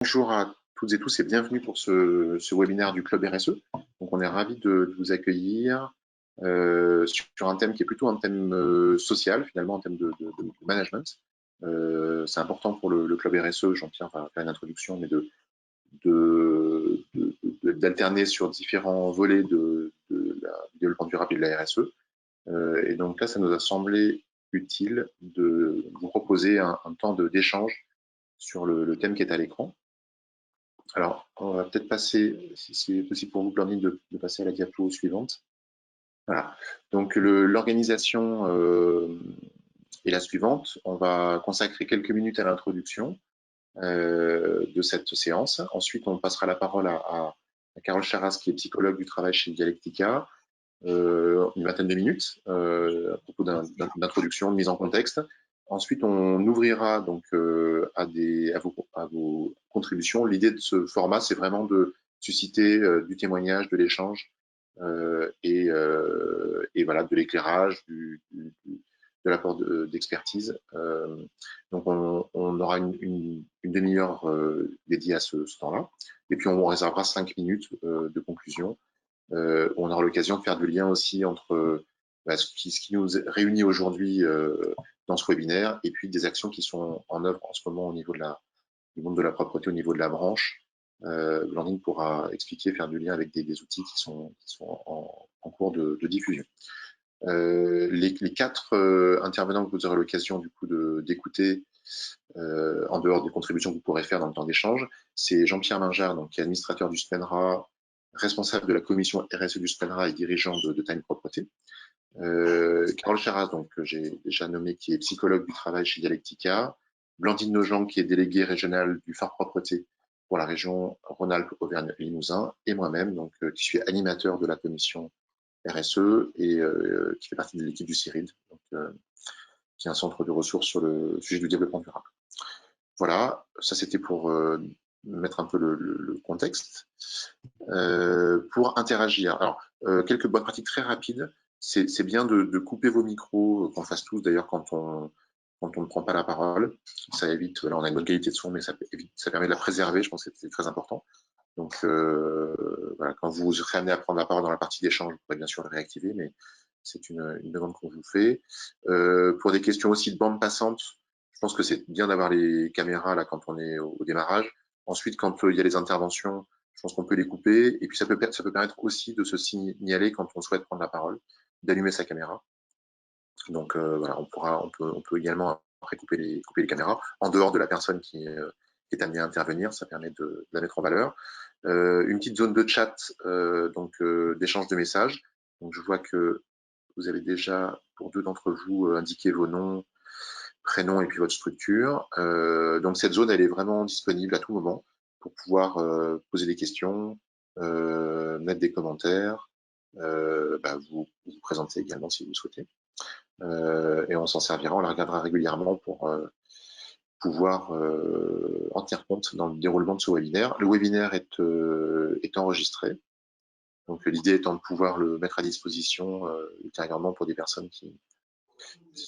Bonjour à toutes et tous et bienvenue pour ce webinaire du Club RSE. Donc, on est ravis de vous accueillir sur un thème qui est plutôt un thème social, finalement, un thème de management. C'est important pour le Club RSE, Jean-Pierre va faire une introduction, mais d'alterner sur différents volets du développement durable et de la RSE. Et donc là, ça nous a semblé utile de vous proposer un temps d'échange sur le thème qui est à l'écran. Alors, on va peut-être passer, si c'est possible pour vous, Blandine, de passer à la diapo suivante. Voilà. Donc, l'organisation est la suivante. On va consacrer quelques minutes à l'introduction de cette séance. Ensuite, on passera la parole à Carole Charras, qui est psychologue du travail chez Dialectica, une vingtaine de minutes à propos d'introduction, de mise en contexte. Ensuite, on ouvrira donc à vos contributions. L'idée de ce format, c'est vraiment de susciter du témoignage, de l'échange et voilà, de l'éclairage, de l'apport d'expertise. Donc, on aura une demi-heure dédiée à ce temps-là. Et puis, on réservera 5 minutes de conclusion. On aura l'occasion de faire du lien aussi entre ce qui nous réunit aujourd'hui dans ce webinaire et puis des actions qui sont en œuvre en ce moment au niveau du monde de la propreté, au niveau de la branche. Blandine pourra expliquer, faire du lien avec des outils qui sont en cours de diffusion. Les 4 intervenants que vous aurez l'occasion du coup d'écouter en dehors des contributions que vous pourrez faire dans le temps d'échange, c'est Jean-Pierre Mingard, donc, qui est administrateur du SPENRA, responsable de la commission RSE du SPENRA et dirigeant de Time Propreté. Carole Charras, donc, que j'ai déjà nommé, qui est psychologue du travail chez Dialectica. Blandine Nogent, qui est déléguée régionale du Phare Propreté pour la région Rhône-Alpes-Auvergne-Limousin, et moi-même, donc, qui suis animateur de la commission RSE et qui fait partie de l'équipe du CIRID, donc, qui est un centre de ressources sur le sujet du développement durable. Voilà, ça c'était pour mettre un peu le contexte. Pour interagir, alors quelques bonnes pratiques très rapides. C'est bien de couper vos micros, qu'on fasse tous d'ailleurs quand on ne prend pas la parole. Ça évite, là on a une bonne qualité de son, mais ça permet de la préserver, je pense que c'est très important. Donc voilà, quand vous serez amené à prendre la parole dans la partie d'échange, vous pourrez bien sûr le réactiver, mais c'est une demande qu'on vous fait. Pour des questions aussi de bande passante, je pense que c'est bien d'avoir les caméras là quand on est au démarrage. Ensuite, quand il y a les interventions, je pense qu'on peut les couper. Et puis ça peut permettre aussi de se signaler quand on souhaite prendre la parole, d'allumer sa caméra. Donc voilà, on peut également après couper les caméras en dehors de la personne qui est amenée à intervenir. Ça permet de la mettre en valeur. Une petite zone de chat, d'échange de messages. Donc je vois que vous avez déjà, pour 2 d'entre vous, indiqué vos noms, prénoms et puis votre structure. Donc cette zone, elle est vraiment disponible à tout moment pour pouvoir poser des questions, mettre des commentaires, vous présenter également si vous le souhaitez. Et on s'en servira, on la regardera régulièrement pour pouvoir en tenir compte dans le déroulement de ce webinaire. Le webinaire est enregistré. Donc l'idée étant de pouvoir le mettre à disposition ultérieurement pour des personnes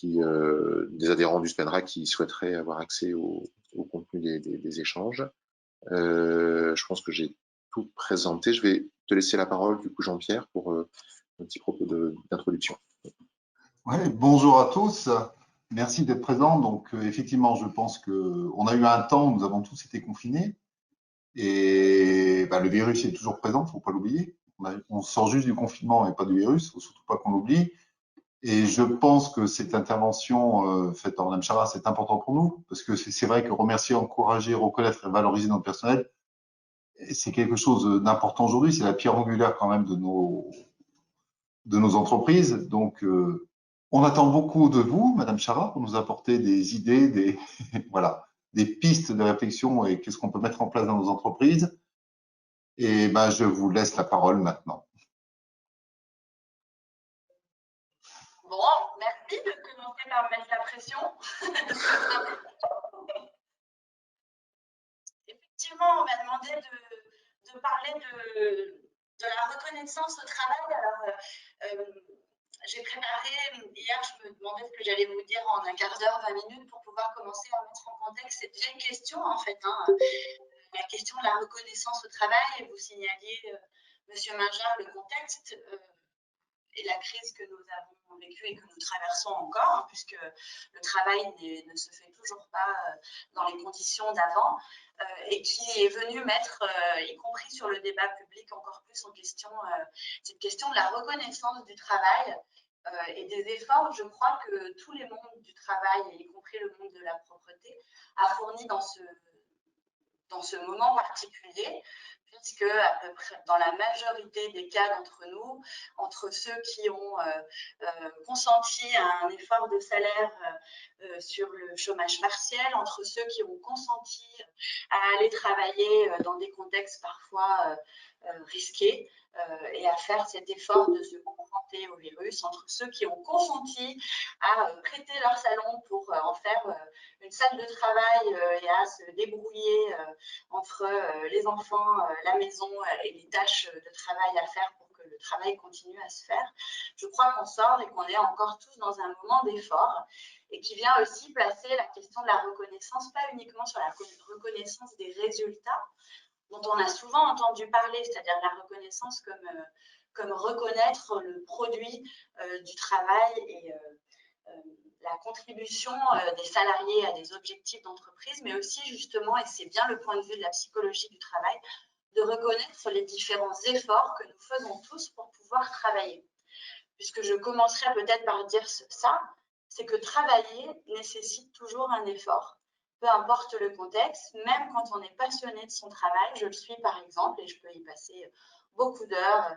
des adhérents du SPENRA qui souhaiteraient avoir accès au contenu des échanges. Je pense que j'ai tout présenté. Je vais te laisser la parole, du coup, Jean-Pierre, pour un petit propos d'introduction. Ouais, bonjour à tous. Merci d'être présents. Donc, effectivement, je pense qu'on a eu un temps où nous avons tous été confinés et le virus est toujours présent, il ne faut pas l'oublier. On sort juste du confinement et pas du virus, il ne faut surtout pas qu'on l'oublie. Et je pense que cette intervention faite par Mme Charras est importante pour nous parce que c'est vrai que remercier, encourager, reconnaître et valoriser notre personnel, c'est quelque chose d'important aujourd'hui. C'est la pierre angulaire quand même de nos entreprises. Donc, on attend beaucoup de vous, Madame Charras, pour nous apporter des idées, voilà, des pistes de réflexion et qu'est-ce qu'on peut mettre en place dans nos entreprises. Et je vous laisse la parole maintenant. Bon, merci de commencer par mettre la pression. Effectivement, on m'a demandé de parler de la reconnaissance au travail. Alors, j'ai préparé, hier, je me demandais ce que j'allais vous dire en un quart d'heure, 20 minutes, pour pouvoir commencer à mettre en contexte. C'est déjà une question, en fait. La question de la reconnaissance au travail, et vous signaliez, Monsieur Mingard, le contexte et la crise que nous avons vécue et que nous traversons encore, hein, puisque le travail ne se fait toujours pas dans les conditions d'avant, et qui est venu mettre, y compris sur le débat public, encore plus en question cette question de la reconnaissance du travail et des efforts, je crois, que tous les mondes du travail, y compris le monde de la propreté, a fourni dans ce moment particulier, puisque à peu près dans la majorité des cas d'entre nous, entre ceux qui ont consenti à un effort de salaire sur le chômage partiel, entre ceux qui ont consenti à aller travailler dans des contextes parfois risqués et à faire cet effort de se confronter au virus, entre ceux qui ont consenti à prêter leur salon pour en faire une salle de travail et à se débrouiller entre les enfants, la maison et les tâches de travail à faire pour que le travail continue à se faire. Je crois qu'on sort et qu'on est encore tous dans un moment d'effort et qui vient aussi placer la question de la reconnaissance, pas uniquement sur la reconnaissance des résultats, dont on a souvent entendu parler, c'est-à-dire la reconnaissance comme reconnaître le produit du travail et la contribution des salariés à des objectifs d'entreprise, mais aussi justement, et c'est bien le point de vue de la psychologie du travail, de reconnaître les différents efforts que nous faisons tous pour pouvoir travailler. Puisque je commencerai peut-être par dire ça, c'est que travailler nécessite toujours un effort. Peu importe le contexte, même quand on est passionné de son travail, je le suis par exemple, et je peux y passer beaucoup d'heures,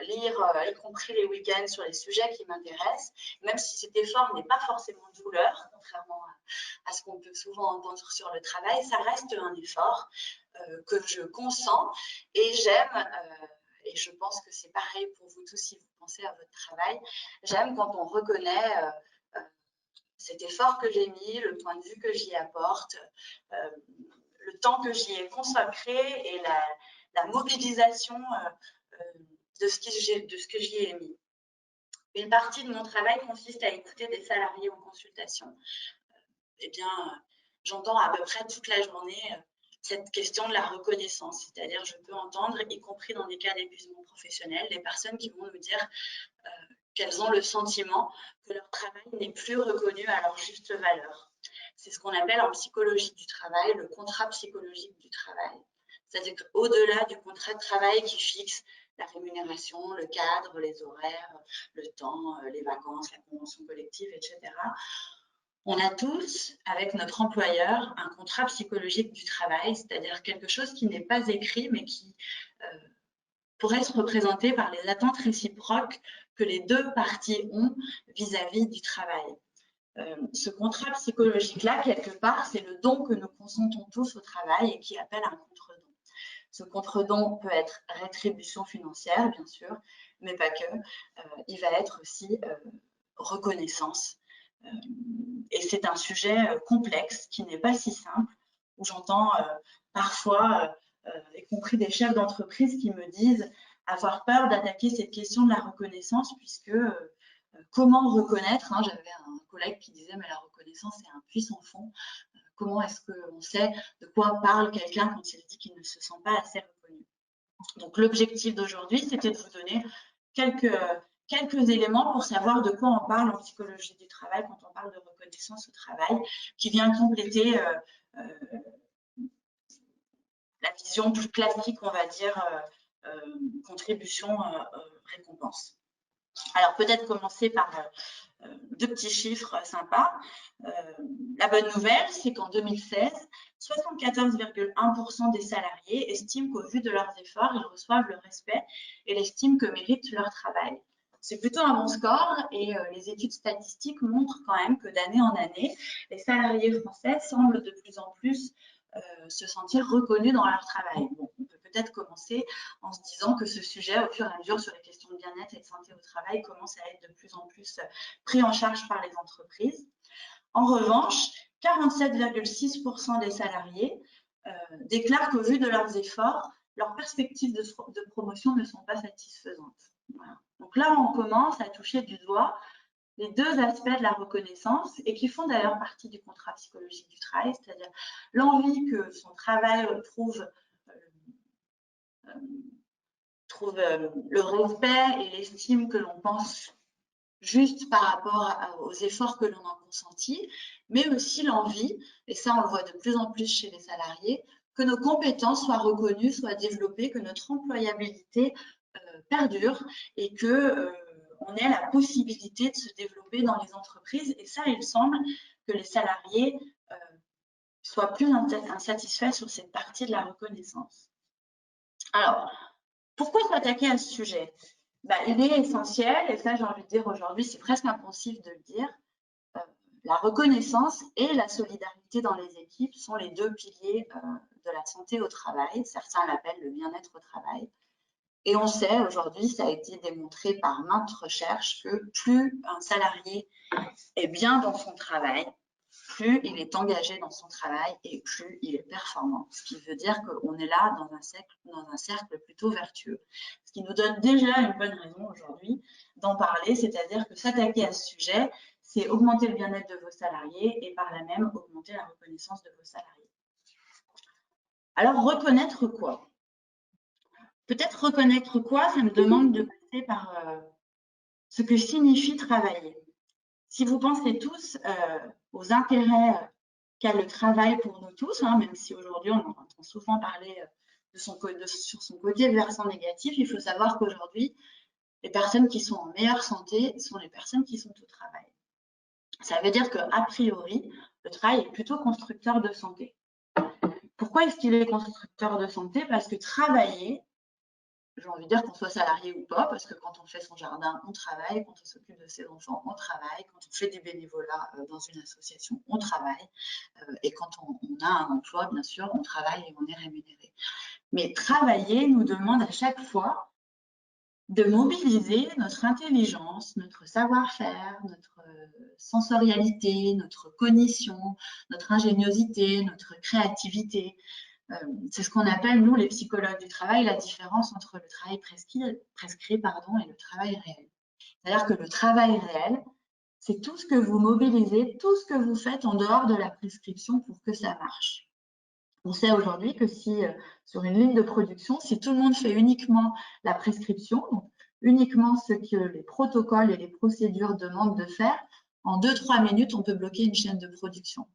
lire, y compris les week-ends, sur les sujets qui m'intéressent, même si cet effort n'est pas forcément douleur, contrairement à ce qu'on peut souvent entendre sur le travail, ça reste un effort que je consens et j'aime, et je pense que c'est pareil pour vous tous si vous pensez à votre travail, j'aime quand on reconnaît cet effort que j'ai mis, le point de vue que j'y apporte, le temps que j'y ai consacré et la mobilisation de ce que j'y ai mis. Une partie de mon travail consiste à écouter des salariés en consultation. Eh bien, j'entends à peu près toute la journée cette question de la reconnaissance. C'est-à-dire, je peux entendre, y compris dans des cas d'épuisement professionnel, des personnes qui vont nous dire qu'elles ont le sentiment que leur travail n'est plus reconnu à leur juste valeur. C'est ce qu'on appelle en psychologie du travail le contrat psychologique du travail. C'est-à-dire qu'au-delà du contrat de travail qui fixe la rémunération, le cadre, les horaires, le temps, les vacances, la convention collective, etc., on a tous, avec notre employeur, un contrat psychologique du travail, c'est-à-dire quelque chose qui n'est pas écrit, mais qui pourrait se représenter par les attentes réciproques que les deux parties ont vis-à-vis du travail. Ce contrat psychologique-là, quelque part, c'est le don que nous consentons tous au travail et qui appelle un contre-don. Ce contre-don peut être rétribution financière, bien sûr, mais pas que. Il va être aussi reconnaissance. Et c'est un sujet complexe qui n'est pas si simple, où j'entends parfois, y compris des chefs d'entreprise qui me disent avoir peur d'attaquer cette question de la reconnaissance, puisque comment reconnaître, hein, j'avais un collègue qui disait mais la reconnaissance c'est un puits sans fond, comment est-ce qu'on sait de quoi parle quelqu'un quand il dit qu'il ne se sent pas assez reconnu. Donc l'objectif d'aujourd'hui, c'était de vous donner quelques éléments pour savoir de quoi on parle en psychologie du travail quand on parle de reconnaissance au travail, qui vient compléter la vision plus classique, on va dire, contribution, récompense. Alors peut-être commencer par deux petits chiffres sympas. La bonne nouvelle, c'est qu'en 2016, 74,1% des salariés estiment qu'au vu de leurs efforts, ils reçoivent le respect et l'estime que méritent leur travail. C'est plutôt un bon score et les études statistiques montrent quand même que d'année en année, les salariés français semblent de plus en plus se sentir reconnus dans leur travail. Bon, on peut peut-être commencer en se disant que ce sujet, au fur et à mesure, sur les questions de bien-être et de santé au travail, commence à être de plus en plus pris en charge par les entreprises. En revanche, 47,6% des salariés déclarent qu'au vu de leurs efforts, leurs perspectives de promotion ne sont pas satisfaisantes. Voilà. Donc là, on commence à toucher du doigt les deux aspects de la reconnaissance et qui font d'ailleurs partie du contrat psychologique du travail, c'est-à-dire l'envie que son travail trouve trouve le respect et l'estime que l'on pense juste par rapport aux efforts que l'on a consentis, mais aussi l'envie, et ça on le voit de plus en plus chez les salariés, que nos compétences soient reconnues, soient développées, que notre employabilité perdure et que on ait la possibilité de se développer dans les entreprises. Et ça, il semble que les salariés soient plus insatisfaits sur cette partie de la reconnaissance. Alors, pourquoi s'attaquer à ce sujet? Il est essentiel, et ça j'ai envie de dire aujourd'hui, c'est presque impensif de le dire, la reconnaissance et la solidarité dans les équipes sont les deux piliers de la santé au travail. Certains l'appellent le bien-être au travail. Et on sait aujourd'hui, ça a été démontré par maintes recherches, que plus un salarié est bien dans son travail, plus il est engagé dans son travail et plus il est performant. Ce qui veut dire qu'on est là dans un cercle plutôt vertueux. Ce qui nous donne déjà une bonne raison aujourd'hui d'en parler, c'est-à-dire que s'attaquer à ce sujet, c'est augmenter le bien-être de vos salariés et par là même augmenter la reconnaissance de vos salariés. Alors, reconnaître quoi? Peut-être reconnaître quoi, ça me demande de passer par ce que signifie travailler. Si vous pensez tous aux intérêts qu'a le travail pour nous tous, même si aujourd'hui on entend souvent parler sur son côté versant négatif, il faut savoir qu'aujourd'hui, les personnes qui sont en meilleure santé sont les personnes qui sont au travail. Ça veut dire qu'a priori, le travail est plutôt constructeur de santé. Pourquoi est-ce qu'il est constructeur de santé? Parce que travailler, j'ai envie de dire qu'on soit salarié ou pas, parce que quand on fait son jardin, on travaille, quand on s'occupe de ses enfants, on travaille, quand on fait du bénévolat dans une association, on travaille, et quand on a un emploi, bien sûr, on travaille et on est rémunéré. Mais travailler nous demande à chaque fois de mobiliser notre intelligence, notre savoir-faire, notre sensorialité, notre cognition, notre ingéniosité, notre créativité. C'est ce qu'on appelle, nous, les psychologues du travail, la différence entre le travail prescrit et le travail réel. C'est-à-dire que le travail réel, c'est tout ce que vous mobilisez, tout ce que vous faites en dehors de la prescription pour que ça marche. On sait aujourd'hui que si, sur une ligne de production, si tout le monde fait uniquement la prescription, donc uniquement ce que les protocoles et les procédures demandent de faire, en 2-3 minutes, on peut bloquer une chaîne de production.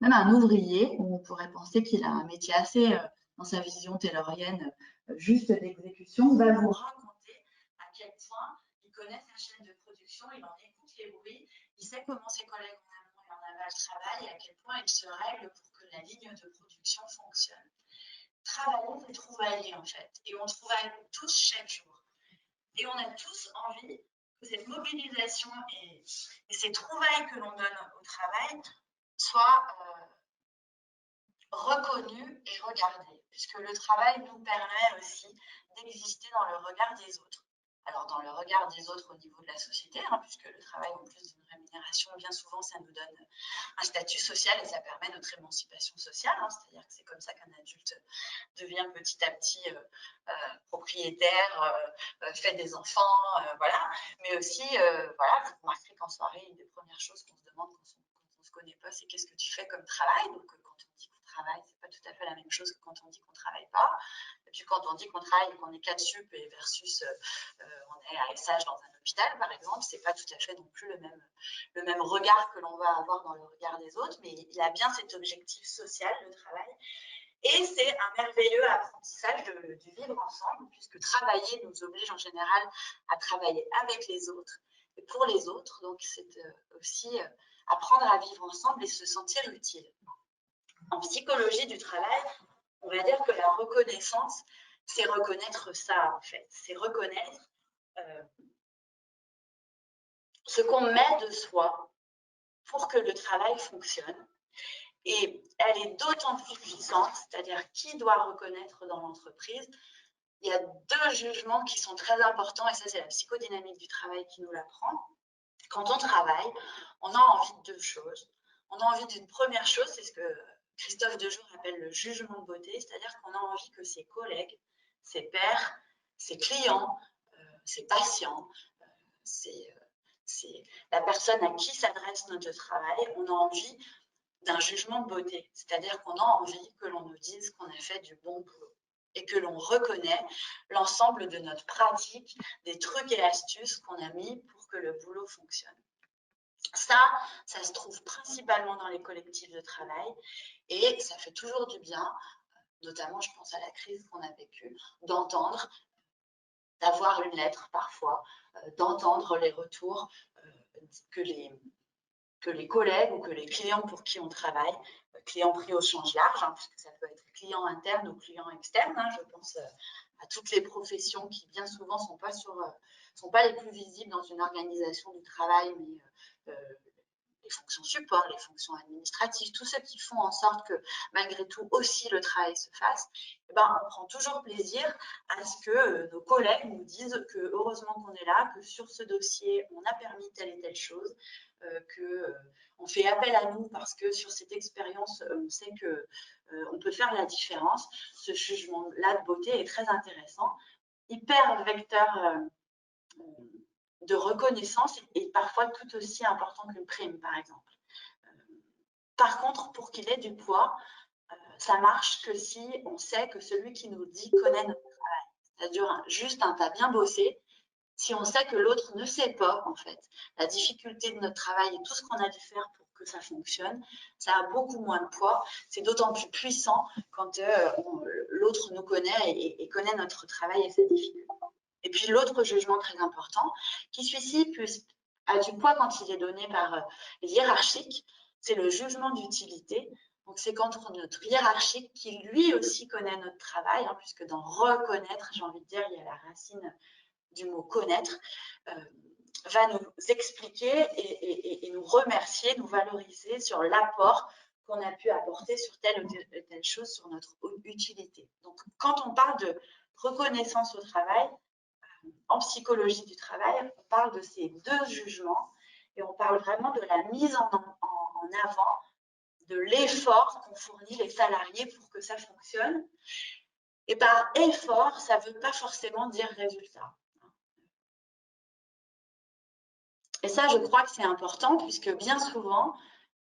Même un ouvrier, où on pourrait penser qu'il a un métier assez, dans sa vision taylorienne, juste d'exécution, va vous raconter à quel point il connaît sa chaîne de production, il en écoute les bruits, il sait comment ses collègues en amont et en aval travaillent et à quel point il se règle pour que la ligne de production fonctionne. Travailler, c'est trouvailler en fait, et on travaille tous chaque jour. Et on a tous envie que cette mobilisation et ces trouvailles que l'on donne au travail soient reconnues et regardées, puisque le travail nous permet aussi d'exister dans le regard des autres. Alors, dans le regard des autres au niveau de la société, puisque le travail, en plus d'une rémunération, bien souvent, ça nous donne un statut social et ça permet notre émancipation sociale. C'est-à-dire que c'est comme ça qu'un adulte devient petit à petit propriétaire, fait des enfants, voilà. Mais aussi, voilà, vous remarquerez qu'en soirée, une des premières choses qu'on se demande quand on ne se connaît pas, c'est qu'est-ce que tu fais comme travail. Donc, quand on dit qu'on travaille, c'est pas tout à fait la même chose que quand on dit qu'on ne travaille pas. Et puis, quand on dit qu'on travaille et qu'on est 4 sup et versus on est à SH dans un hôpital, par exemple, c'est pas tout à fait non plus le même regard que l'on va avoir dans le regard des autres, mais il a bien cet objectif social, le travail. Et c'est un merveilleux apprentissage du vivre ensemble, puisque travailler nous oblige en général à travailler avec les autres et pour les autres. Donc, c'est aussi apprendre à vivre ensemble et se sentir utile. En psychologie du travail, on va dire que la reconnaissance, c'est reconnaître ça, en fait. C'est reconnaître ce qu'on met de soi pour que le travail fonctionne. Et elle est d'autant plus puissante, c'est-à-dire qui doit reconnaître dans l'entreprise. Il y a 2 jugements qui sont très importants, et ça, c'est la psychodynamique du travail qui nous l'apprend. Quand on travaille, on a envie de 2 choses. On a envie d'une première chose, c'est ce que Christophe Dejour appelle le jugement de beauté, c'est-à-dire qu'on a envie que ses collègues, ses pairs, ses clients, ses patients, c'est la personne à qui s'adresse notre travail, on a envie d'un jugement de beauté, c'est-à-dire qu'on a envie que l'on nous dise qu'on a fait du bon boulot. et que l'on reconnaît l'ensemble de notre pratique, des trucs et astuces qu'on a mis pour que le boulot fonctionne. Ça se trouve principalement dans les collectifs de travail et ça fait toujours du bien, notamment je pense à la crise qu'on a vécue, d'entendre, d'avoir une lettre parfois, d'entendre les retours que les collègues ou que les clients pour qui on travaille, clients pris au sens large, puisque ça peut être client interne ou client externe, je pense à toutes les professions qui bien souvent sont pas les plus visibles dans une organisation du travail, mais les fonctions support, les fonctions administratives, tous ceux qui font en sorte que malgré tout aussi le travail se fasse, on prend toujours plaisir à ce que nos collègues nous disent que heureusement qu'on est là, que sur ce dossier on a permis telle et telle chose, qu'on fait appel à nous parce que sur cette expérience on sait qu'on peut faire la différence. Ce jugement-là de beauté est très intéressant, hyper vecteur de reconnaissance et parfois tout aussi important qu'une prime, par exemple. Par contre, pour qu'il ait du poids, ça marche que si on sait que celui qui nous dit connaît notre travail. C'est-à-dire juste t'as bien bossé, si on sait que l'autre ne sait pas, en fait, la difficulté de notre travail et tout ce qu'on a dû faire pour que ça fonctionne, ça a beaucoup moins de poids. C'est d'autant plus puissant quand l'autre nous connaît et connaît notre travail et ses difficultés. Et puis l'autre jugement très important, qui celui-ci a du poids quand il est donné par les hiérarchiques, c'est le jugement d'utilité. Donc c'est quand notre hiérarchique, qui lui aussi connaît notre travail, puisque dans reconnaître, j'ai envie de dire, il y a la racine du mot connaître, va nous expliquer et nous remercier, nous valoriser sur l'apport qu'on a pu apporter sur telle ou telle chose, sur notre utilité. Donc quand on parle de reconnaissance au travail, en psychologie du travail, on parle de ces deux jugements et on parle vraiment de la mise en avant de l'effort qu'ont fourni les salariés pour que ça fonctionne. Et par effort, ça ne veut pas forcément dire résultat. Et ça, je crois que c'est important puisque bien souvent,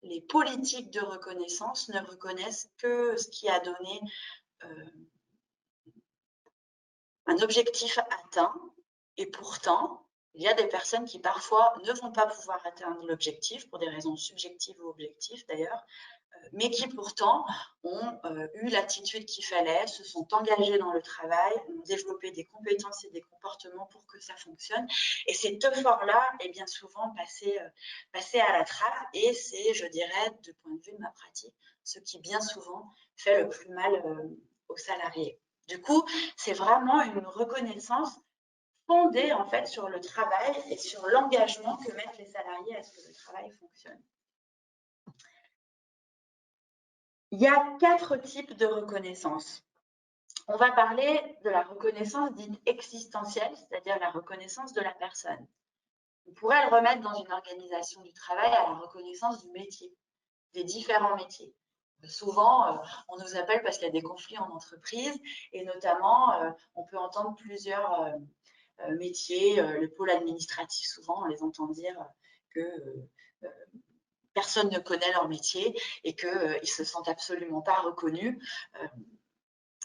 les politiques de reconnaissance ne reconnaissent que ce qui a donné un objectif atteint. Et pourtant, il y a des personnes qui parfois ne vont pas pouvoir atteindre l'objectif, pour des raisons subjectives ou objectives d'ailleurs, mais qui pourtant ont eu l'attitude qu'il fallait, se sont engagés dans le travail, ont développé des compétences et des comportements pour que ça fonctionne. Et cet effort-là est bien souvent passé à la trappe et c'est, je dirais, du point de vue de ma pratique, ce qui bien souvent fait le plus mal aux salariés. Du coup, c'est vraiment une reconnaissance fondée en fait sur le travail et sur l'engagement que mettent les salariés à ce que le travail fonctionne. Il y a 4 types de reconnaissance. On va parler de la reconnaissance dite existentielle, c'est-à-dire la reconnaissance de la personne. On pourrait le remettre dans une organisation du travail à la reconnaissance du métier, des différents métiers. Souvent, on nous appelle parce qu'il y a des conflits en entreprise et notamment, on peut entendre plusieurs métiers, le pôle administratif, souvent, on les entend dire que personne ne connaît leur métier et qu'ils ne se sentent absolument pas reconnus.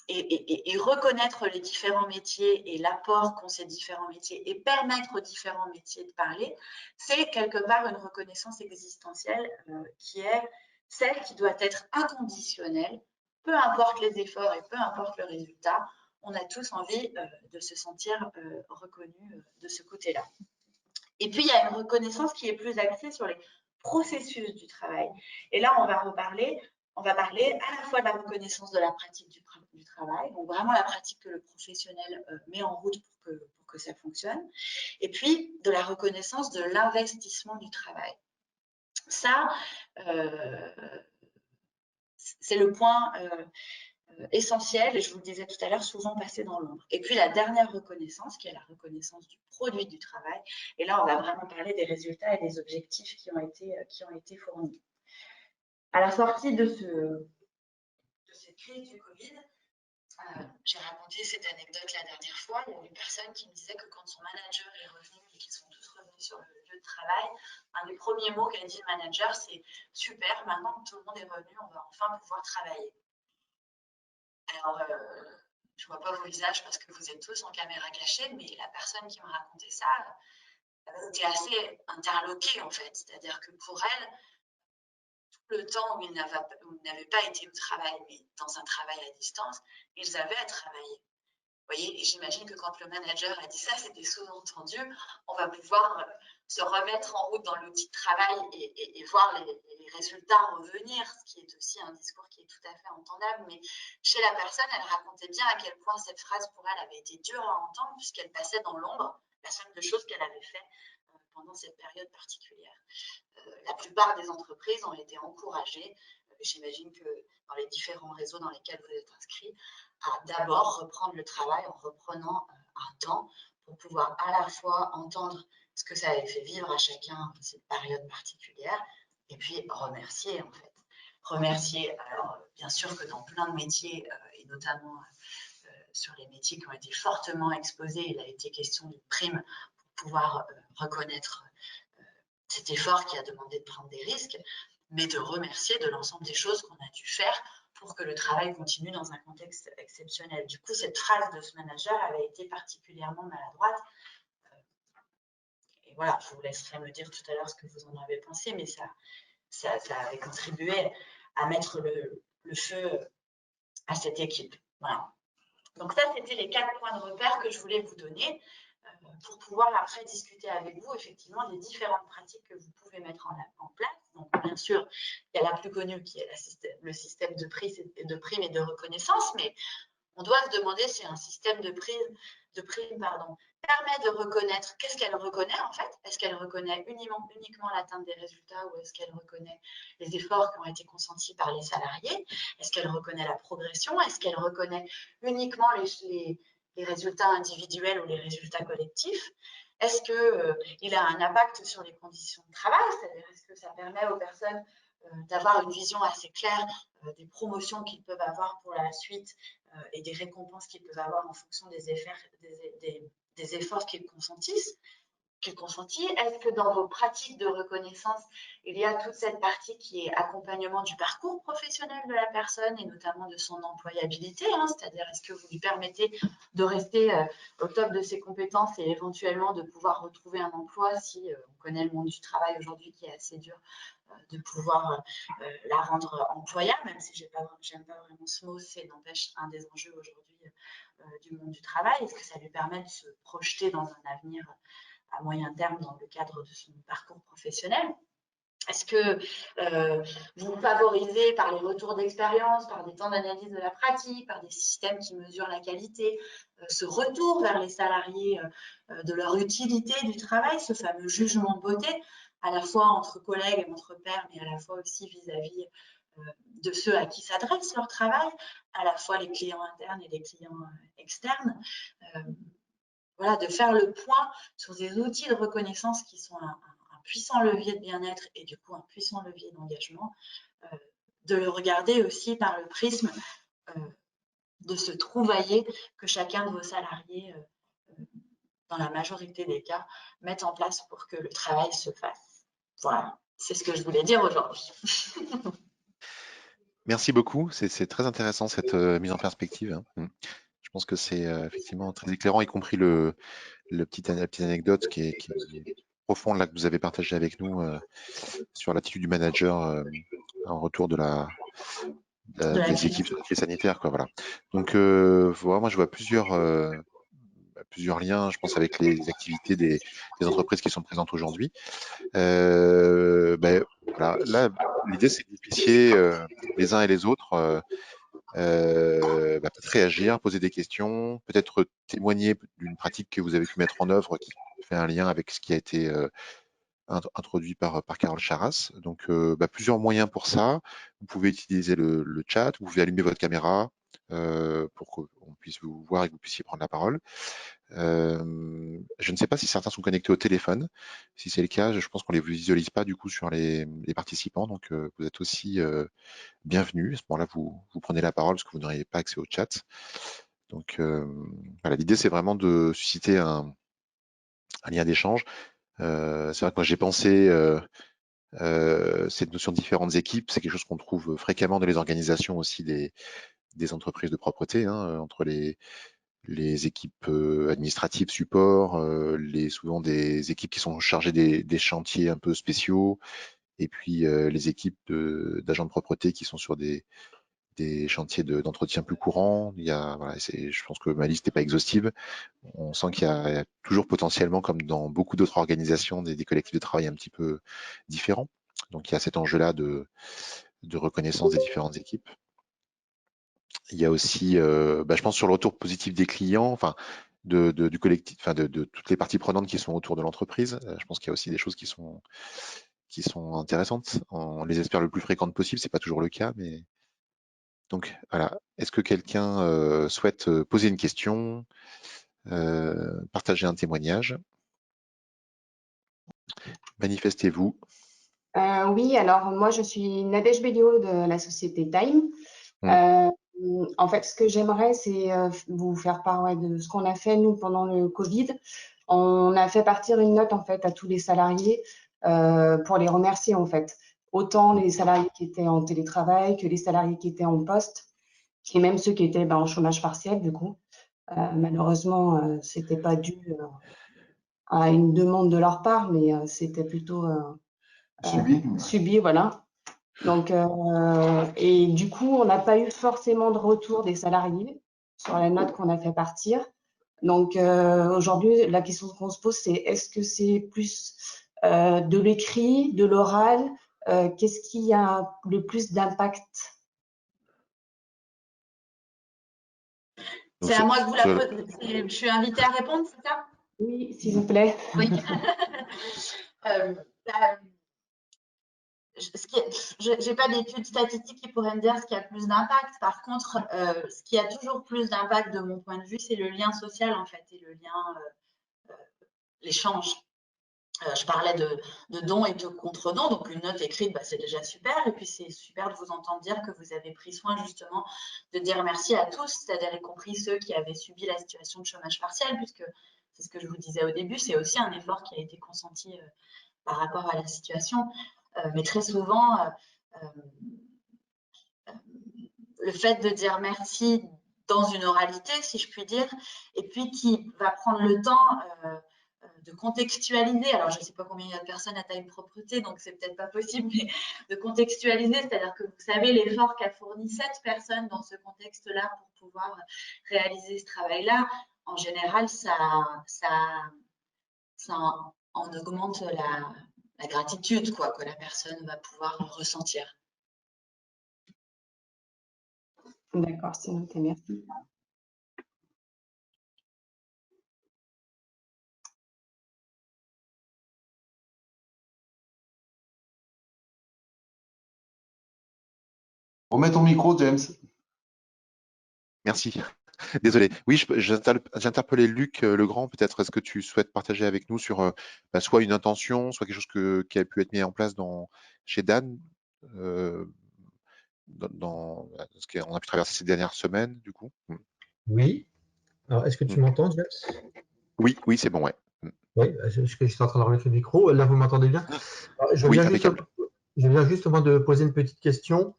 Et reconnaître les différents métiers et l'apport qu'ont ces différents métiers et permettre aux différents métiers de parler, c'est quelque part une reconnaissance existentielle qui est celle qui doit être inconditionnelle, peu importe les efforts et peu importe le résultat, on a tous envie de se sentir reconnus de ce côté-là. Et puis, il y a une reconnaissance qui est plus axée sur les processus du travail. Et là, on va parler à la fois de la reconnaissance de la pratique du travail, donc vraiment la pratique que le professionnel met en route pour que ça fonctionne, et puis de la reconnaissance de l'investissement du travail. Ça, c'est le point essentiel, et je vous le disais tout à l'heure, souvent passé dans l'ombre. Et puis la dernière reconnaissance, qui est la reconnaissance du produit du travail, et là, on va vraiment parler des résultats et des objectifs qui ont été fournis. À la sortie de cette crise du Covid, j'ai raconté cette anecdote la dernière fois. Il y a une personne qui me disait que quand son manager est revenu et qu'ils sont tous revenus sur le lieu de travail, un des premiers mots qu'a dit le manager, c'est « super, maintenant que tout le monde est revenu, on va enfin pouvoir travailler ». Alors, je vois pas vos visages parce que vous êtes tous en caméra cachée, mais la personne qui m'a raconté ça, elle était assez interloquée en fait. C'est-à-dire que pour elle, tout le temps où ils n'avaient pas été au travail, mais dans un travail à distance, ils avaient travaillé. Vous voyez, et j'imagine que quand le manager a dit ça, c'était sous-entendu, on va pouvoir se remettre en route dans l'outil de travail et voir les résultats revenir, ce qui est aussi un discours qui est tout à fait entendable. Mais chez la personne, elle racontait bien à quel point cette phrase pour elle avait été dure à entendre puisqu'elle passait dans l'ombre la somme de choses qu'elle avait fait pendant cette période particulière. La plupart des entreprises ont été encouragées, j'imagine que dans les différents réseaux dans lesquels vous êtes inscrits, à d'abord reprendre le travail en reprenant un temps pour pouvoir à la fois entendre ce que ça avait fait vivre à chacun cette période particulière et puis remercier en fait. Remercier, alors bien sûr que dans plein de métiers et notamment sur les métiers qui ont été fortement exposés, il a été question d'une prime pour pouvoir reconnaître cet effort qui a demandé de prendre des risques, mais de remercier de l'ensemble des choses qu'on a dû faire pour que le travail continue dans un contexte exceptionnel. Du coup, cette phrase de ce manager avait été particulièrement maladroite. Et voilà, je vous laisserai me dire tout à l'heure ce que vous en avez pensé, mais ça avait contribué à mettre le feu à cette équipe. Voilà. Donc ça, c'était les 4 points de repère que je voulais vous donner pour pouvoir après discuter avec vous effectivement des différentes pratiques que vous pouvez mettre en place. Donc bien sûr, il y a la plus connue qui est le système de prime et de reconnaissance, mais on doit se demander si un système de prime permet de reconnaître, qu'est-ce qu'elle reconnaît en fait? Est-ce qu'elle reconnaît uniquement l'atteinte des résultats ou est-ce qu'elle reconnaît les efforts qui ont été consentis par les salariés? Est-ce qu'elle reconnaît la progression? Est-ce qu'elle reconnaît uniquement les résultats individuels ou les résultats collectifs? Est-ce qu'il a un impact sur les conditions de travail? C'est-à-dire, est-ce que ça permet aux personnes d'avoir une vision assez claire des promotions qu'ils peuvent avoir pour la suite et des récompenses qu'ils peuvent avoir en fonction des efforts qu'ils consentissent? Est-ce que dans vos pratiques de reconnaissance, il y a toute cette partie qui est accompagnement du parcours professionnel de la personne et notamment de son employabilité, hein, c'est-à-dire est-ce que vous lui permettez de rester au top de ses compétences et éventuellement de pouvoir retrouver un emploi si on connaît le monde du travail aujourd'hui qui est assez dur, de pouvoir la rendre employable, même si j'aime pas vraiment ce mot, c'est n'empêche un des enjeux aujourd'hui du monde du travail. Est-ce que ça lui permet de se projeter dans un avenir à moyen terme dans le cadre de son parcours professionnel? Est-ce que vous favorisez par les retours d'expérience, par des temps d'analyse de la pratique, par des systèmes qui mesurent la qualité, ce retour vers les salariés de leur utilité du travail, ce fameux jugement de beauté, à la fois entre collègues et entre pairs, mais à la fois aussi vis-à-vis de ceux à qui s'adresse leur travail, à la fois les clients internes et les clients externes. Voilà, de faire le point sur des outils de reconnaissance qui sont un puissant levier de bien-être et du coup un puissant levier d'engagement, de le regarder aussi par le prisme de ce trouvailler que chacun de vos salariés, dans la majorité des cas, mettent en place pour que le travail se fasse. Voilà, c'est ce que je voulais dire aujourd'hui. Merci beaucoup, c'est très intéressant cette mise en perspective. Je pense que c'est effectivement très éclairant, y compris la petite anecdote qui est profonde là que vous avez partagée avec nous sur l'attitude du manager en retour des équipes de la crise sanitaire, quoi, voilà. Donc voilà, moi je vois plusieurs liens, je pense, avec les activités des entreprises qui sont présentes aujourd'hui. Voilà, là, l'idée c'est que vous puissiez les uns et les autres peut-être réagir, poser des questions, peut-être témoigner d'une pratique que vous avez pu mettre en œuvre qui fait un lien avec ce qui a été introduit par Carole Charras. Donc, plusieurs moyens pour ça. Vous pouvez utiliser le chat, vous pouvez allumer votre caméra pour qu'on puisse vous voir et que vous puissiez prendre la parole. Je ne sais pas si certains sont connectés au téléphone. Si c'est le cas, je pense qu'on ne les visualise pas du coup sur les participants. Donc, vous êtes aussi bienvenue. À ce moment-là, vous prenez la parole parce que vous n'auriez pas accès au chat. Donc, voilà, l'idée, c'est vraiment de susciter un lien d'échange. C'est vrai que moi, j'ai pensé cette notion de différentes équipes. C'est quelque chose qu'on trouve fréquemment dans les organisations aussi des des entreprises de propreté, hein, entre les équipes administratives, support, souvent des équipes qui sont chargées des chantiers un peu spéciaux, et puis les équipes d'agents de propreté qui sont sur des chantiers d'entretien plus courants. Voilà, je pense que ma liste n'est pas exhaustive. On sent qu'il y a toujours potentiellement, comme dans beaucoup d'autres organisations, des collectifs de travail un petit peu différents. Donc il y a cet enjeu-là de reconnaissance des différentes équipes. Il y a aussi, je pense, sur le retour positif des clients, enfin, du collectif, enfin, de toutes les parties prenantes qui sont autour de l'entreprise. Je pense qu'il y a aussi des choses qui sont intéressantes. On les espère le plus fréquentes possible. C'est pas toujours le cas, mais donc voilà. Est-ce que quelqu'un souhaite poser une question, partager un témoignage? Manifestez-vous. Oui, alors moi je suis Nadège Béliot de la société Time. En fait, ce que j'aimerais, c'est vous faire part de ce qu'on a fait nous pendant le Covid. On a fait partir une note en fait à tous les salariés pour les remercier en fait. Autant les salariés qui étaient en télétravail que les salariés qui étaient en poste et même ceux qui étaient en chômage partiel du coup. Malheureusement, c'était pas dû à une demande de leur part, mais c'était plutôt subi, voilà. Donc, et du coup, on n'a pas eu forcément de retour des salariés sur la note qu'on a fait partir. Donc, aujourd'hui, la question qu'on se pose, c'est est-ce que c'est plus de l'écrit, de l'oral? Qu'est-ce qui a le plus d'impact? C'est à moi que vous la posez. Je suis invitée à répondre, c'est ça? Oui, s'il vous plaît. Oui. Je n'ai pas d'études statistiques qui pourraient me dire ce qui a plus d'impact. Par contre, ce qui a toujours plus d'impact de mon point de vue, c'est le lien social en fait et le lien, l'échange. Je parlais de dons et de contre-dons, donc une note écrite, c'est déjà super. Et puis c'est super de vous entendre dire que vous avez pris soin justement de dire merci à tous, c'est-à-dire y compris ceux qui avaient subi la situation de chômage partiel, puisque c'est ce que je vous disais au début, c'est aussi un effort qui a été consenti par rapport à la situation. Mais très souvent, le fait de dire merci dans une oralité, si je puis dire, et puis qui va prendre le temps de contextualiser. Alors, je ne sais pas combien il y a de personnes à Time Propreté, donc c'est peut-être pas possible, mais de contextualiser, c'est-à-dire que vous savez l'effort qu'a fourni cette personne dans ce contexte-là pour pouvoir réaliser ce travail-là. En général, ça en augmente la gratitude que la personne va pouvoir ressentir. D'accord, c'est noté, merci. Remets ton micro, James. Merci. Désolé. Oui, j'interpellais Luc Legrand. Peut-être est-ce que tu souhaites partager avec nous sur soit une intention, soit quelque chose qui a pu être mis en place chez Dan dans ce qu'on a pu traverser ces dernières semaines, du coup. Oui. Alors, est-ce que tu m'entends, James? Oui, c'est bon, ouais. Oui, je suis en train de remettre le micro. Là, vous m'entendez bien? Alors, je viens justement de poser une petite question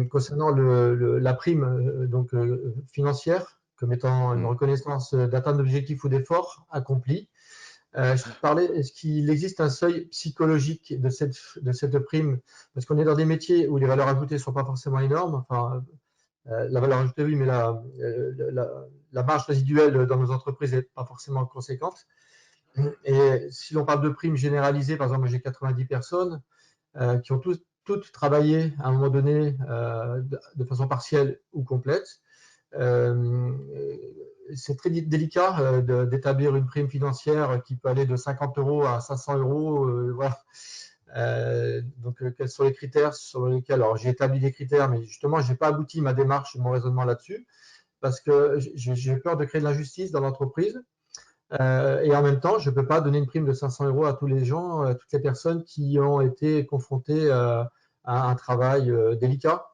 concernant la prime financière comme étant une reconnaissance d'atteinte d'objectifs ou d'efforts accomplis. Je parlais, est-ce qu'il existe un seuil psychologique de cette prime? Parce qu'on est dans des métiers où les valeurs ajoutées ne sont pas forcément énormes. Enfin, la valeur ajoutée, oui, mais la marge résiduelle dans nos entreprises n'est pas forcément conséquente. Et si l'on parle de primes généralisées, par exemple, moi j'ai 90 personnes qui ont toutes travaillé à un moment donné de façon partielle ou complète. C'est très délicat d'établir une prime financière qui peut aller de 50 € à 500 €. Voilà. Donc, quels sont les critères sur lesquels… Alors, j'ai établi des critères, mais justement, je n'ai pas abouti ma démarche, mon raisonnement là-dessus, parce que j'ai peur de créer de l'injustice dans l'entreprise. Et en même temps, je ne peux pas donner une prime de 500 € à tous les gens, à toutes les personnes qui ont été confrontées à un travail délicat.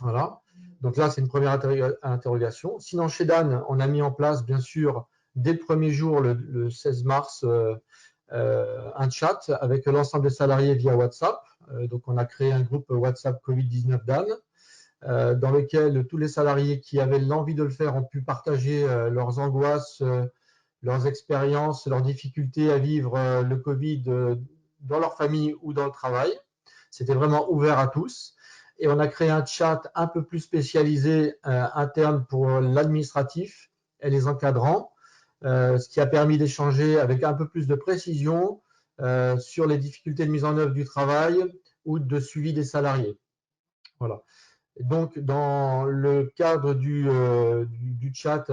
Voilà. Donc là, c'est une première interrogation. Sinon, chez Dan, on a mis en place, bien sûr, dès le premier jour, le 16 mars, un chat avec l'ensemble des salariés via WhatsApp. Donc, on a créé un groupe WhatsApp Covid-19 Dan. dans lequel tous les salariés qui avaient l'envie de le faire ont pu partager leurs angoisses, leurs expériences, leurs difficultés à vivre le Covid dans leur famille ou dans le travail. C'était vraiment ouvert à tous. Et on a créé un chat un peu plus spécialisé interne pour l'administratif et les encadrants, ce qui a permis d'échanger avec un peu plus de précision sur les difficultés de mise en œuvre du travail ou de suivi des salariés. Voilà. Donc, dans le cadre du chat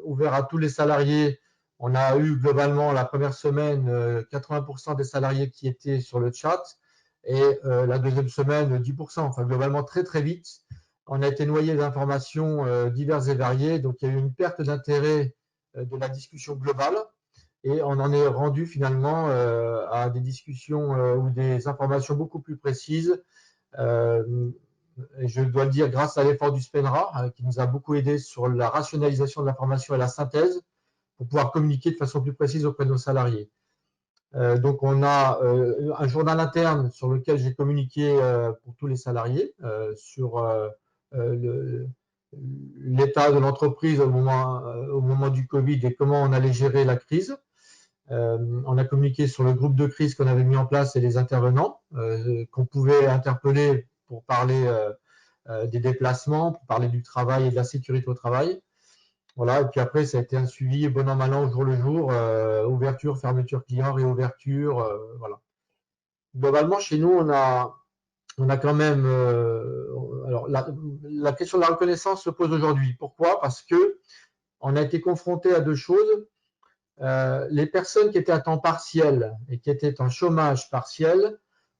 ouvert à tous les salariés, on a eu globalement la première semaine 80% des salariés qui étaient sur le chat et la deuxième semaine 10%. Enfin, globalement, très très vite, on a été noyé d'informations diverses et variées. Donc, il y a eu une perte d'intérêt de la discussion globale et on en est rendu finalement à des discussions ou des informations beaucoup plus précises. Et je dois le dire grâce à l'effort du SPENRA qui nous a beaucoup aidé sur la rationalisation de l'information et la synthèse pour pouvoir communiquer de façon plus précise auprès de nos salariés. Donc on a un journal interne sur lequel j'ai communiqué pour tous les salariés sur l'état de l'entreprise au moment du Covid et comment on allait gérer la crise. On a communiqué sur le groupe de crise qu'on avait mis en place et les intervenants qu'on pouvait interpeller pour parler des déplacements, pour parler du travail et de la sécurité au travail. Voilà, et puis après, ça a été un suivi bon an, mal an, au jour le jour, ouverture, fermeture client, réouverture, voilà. Globalement, chez nous, on a quand même… alors, la question de la reconnaissance se pose aujourd'hui. Pourquoi? Parce qu'on a été confronté à deux choses. Les personnes qui étaient à temps partiel et qui étaient en chômage partiel,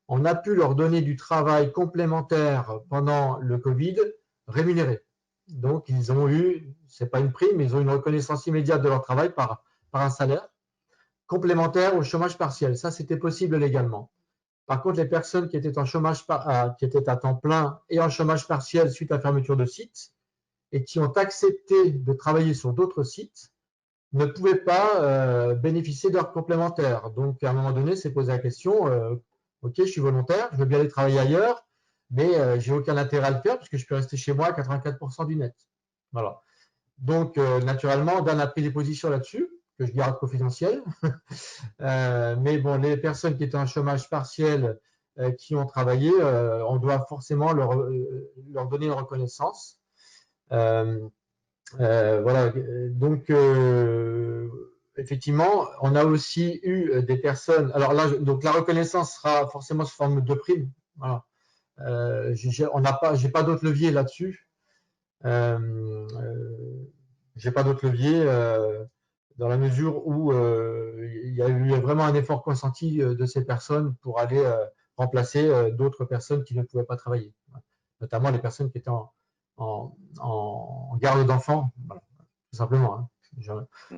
on a pu leur donner du travail complémentaire pendant le Covid rémunéré. Donc, ils ont eu, ce n'est pas une prime, mais ils ont une reconnaissance immédiate de leur travail par un salaire complémentaire au chômage partiel. Ça, c'était possible légalement. Par contre, les personnes qui étaient en chômage, qui étaient à temps plein et en chômage partiel suite à la fermeture de sites et qui ont accepté de travailler sur d'autres sites, ne pouvaient pas bénéficier d'heures complémentaires. Donc, à un moment donné, c'est posé la question, ok, je suis volontaire, je veux bien aller travailler ailleurs, mais j'ai aucun intérêt à le faire puisque je peux rester chez moi à 84% du net. Voilà. Donc, naturellement, Dan a pris des positions là-dessus, que je garde confidentielles. Mais bon, les personnes qui étaient en chômage partiel, qui ont travaillé, on doit forcément leur donner une reconnaissance. Voilà, donc effectivement, on a aussi eu des personnes. Alors là, donc la reconnaissance sera forcément sous forme de prime. Voilà. J'ai pas d'autre levier là-dessus. J'ai pas d'autre levier dans la mesure où il y a eu vraiment un effort consenti de ces personnes pour aller remplacer d'autres personnes qui ne pouvaient pas travailler, notamment les personnes qui étaient en garde d'enfants, voilà, tout simplement. Hein.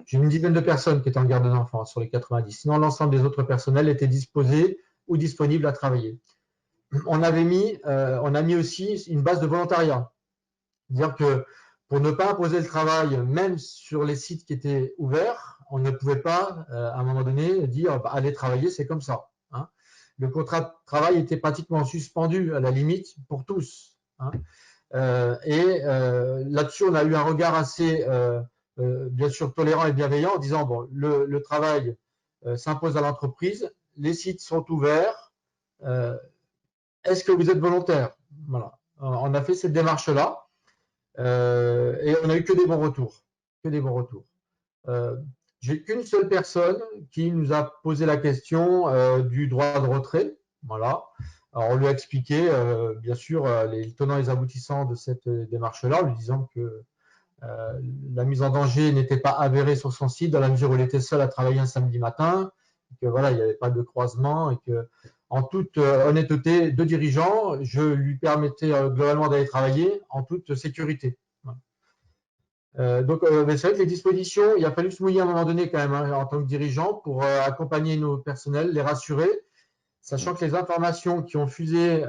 J'ai une dizaine de personnes qui étaient en garde d'enfants sur les 90. Sinon, l'ensemble des autres personnels étaient disposés ou disponibles à travailler. On a mis aussi une base de volontariat. C'est-à-dire que pour ne pas imposer le travail, même sur les sites qui étaient ouverts, on ne pouvait pas, à un moment donné, dire bah, allez travailler, c'est comme ça. Hein. Le contrat de travail était pratiquement suspendu à la limite pour tous. Hein. Là-dessus, on a eu un regard assez, bien sûr, tolérant et bienveillant en disant bon, le travail s'impose à l'entreprise, les sites sont ouverts, est-ce que vous êtes volontaire? Voilà. On a fait cette démarche-là. Et on n'a eu que des bons retours. Que des bons retours. J'ai qu'une seule personne qui nous a posé la question du droit de retrait. Voilà. Alors on lui a expliqué, bien sûr, les tenants et les aboutissants de cette démarche-là, en lui disant que la mise en danger n'était pas avérée sur son site dans la mesure où il était seul à travailler un samedi matin, que voilà, il n'y avait pas de croisement et que, en toute honnêteté de dirigeant, je lui permettais globalement d'aller travailler en toute sécurité. Donc, mais c'est vrai que les dispositions, il a fallu se mouiller à un moment donné quand même hein, en tant que dirigeant pour accompagner nos personnels, les rassurer, sachant que les informations qui ont fusé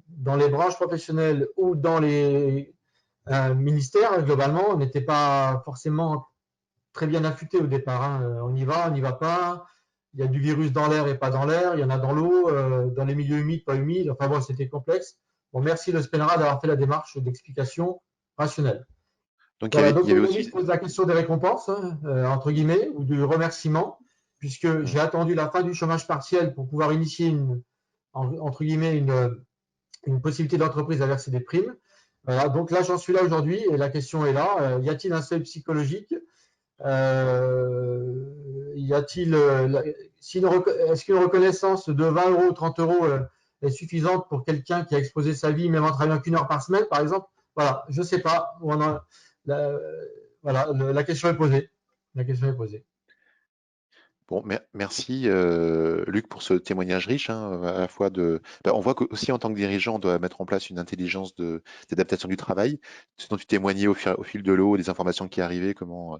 dans les branches professionnelles ou dans les ministères, globalement, n'étaient pas forcément très bien affûtées au départ. Hein. On y va pas. Il y a du virus dans l'air et pas dans l'air. Il y en a dans l'eau, dans les milieux humides, pas humides. Enfin bon, c'était complexe. on remercie le SPENRA d'avoir fait la démarche d'explication rationnelle. Donc, Voilà, il donc y avait aujourd'hui, aussi… je pose la question des récompenses, hein, entre guillemets, ou du remerciement, puisque j'ai attendu la fin du chômage partiel pour pouvoir initier entre guillemets une possibilité d'entreprise à verser des primes. Voilà, donc là, j'en suis là aujourd'hui et la question est là. Y a-t-il un seuil psychologique? Y a-t-il, est-ce qu'une reconnaissance de 20 €, 30 € est suffisante pour quelqu'un qui a exposé sa vie, même en travaillant qu'1 heure par semaine, par exemple? Voilà, je ne sais pas. Voilà, la question est posée. La question est posée. Bon, merci Luc pour ce témoignage riche, hein, à la fois on voit qu'aussi en tant que dirigeant, on doit mettre en place une intelligence d'adaptation du travail, ce dont tu témoignais au fil de l'eau, des informations qui arrivaient, comment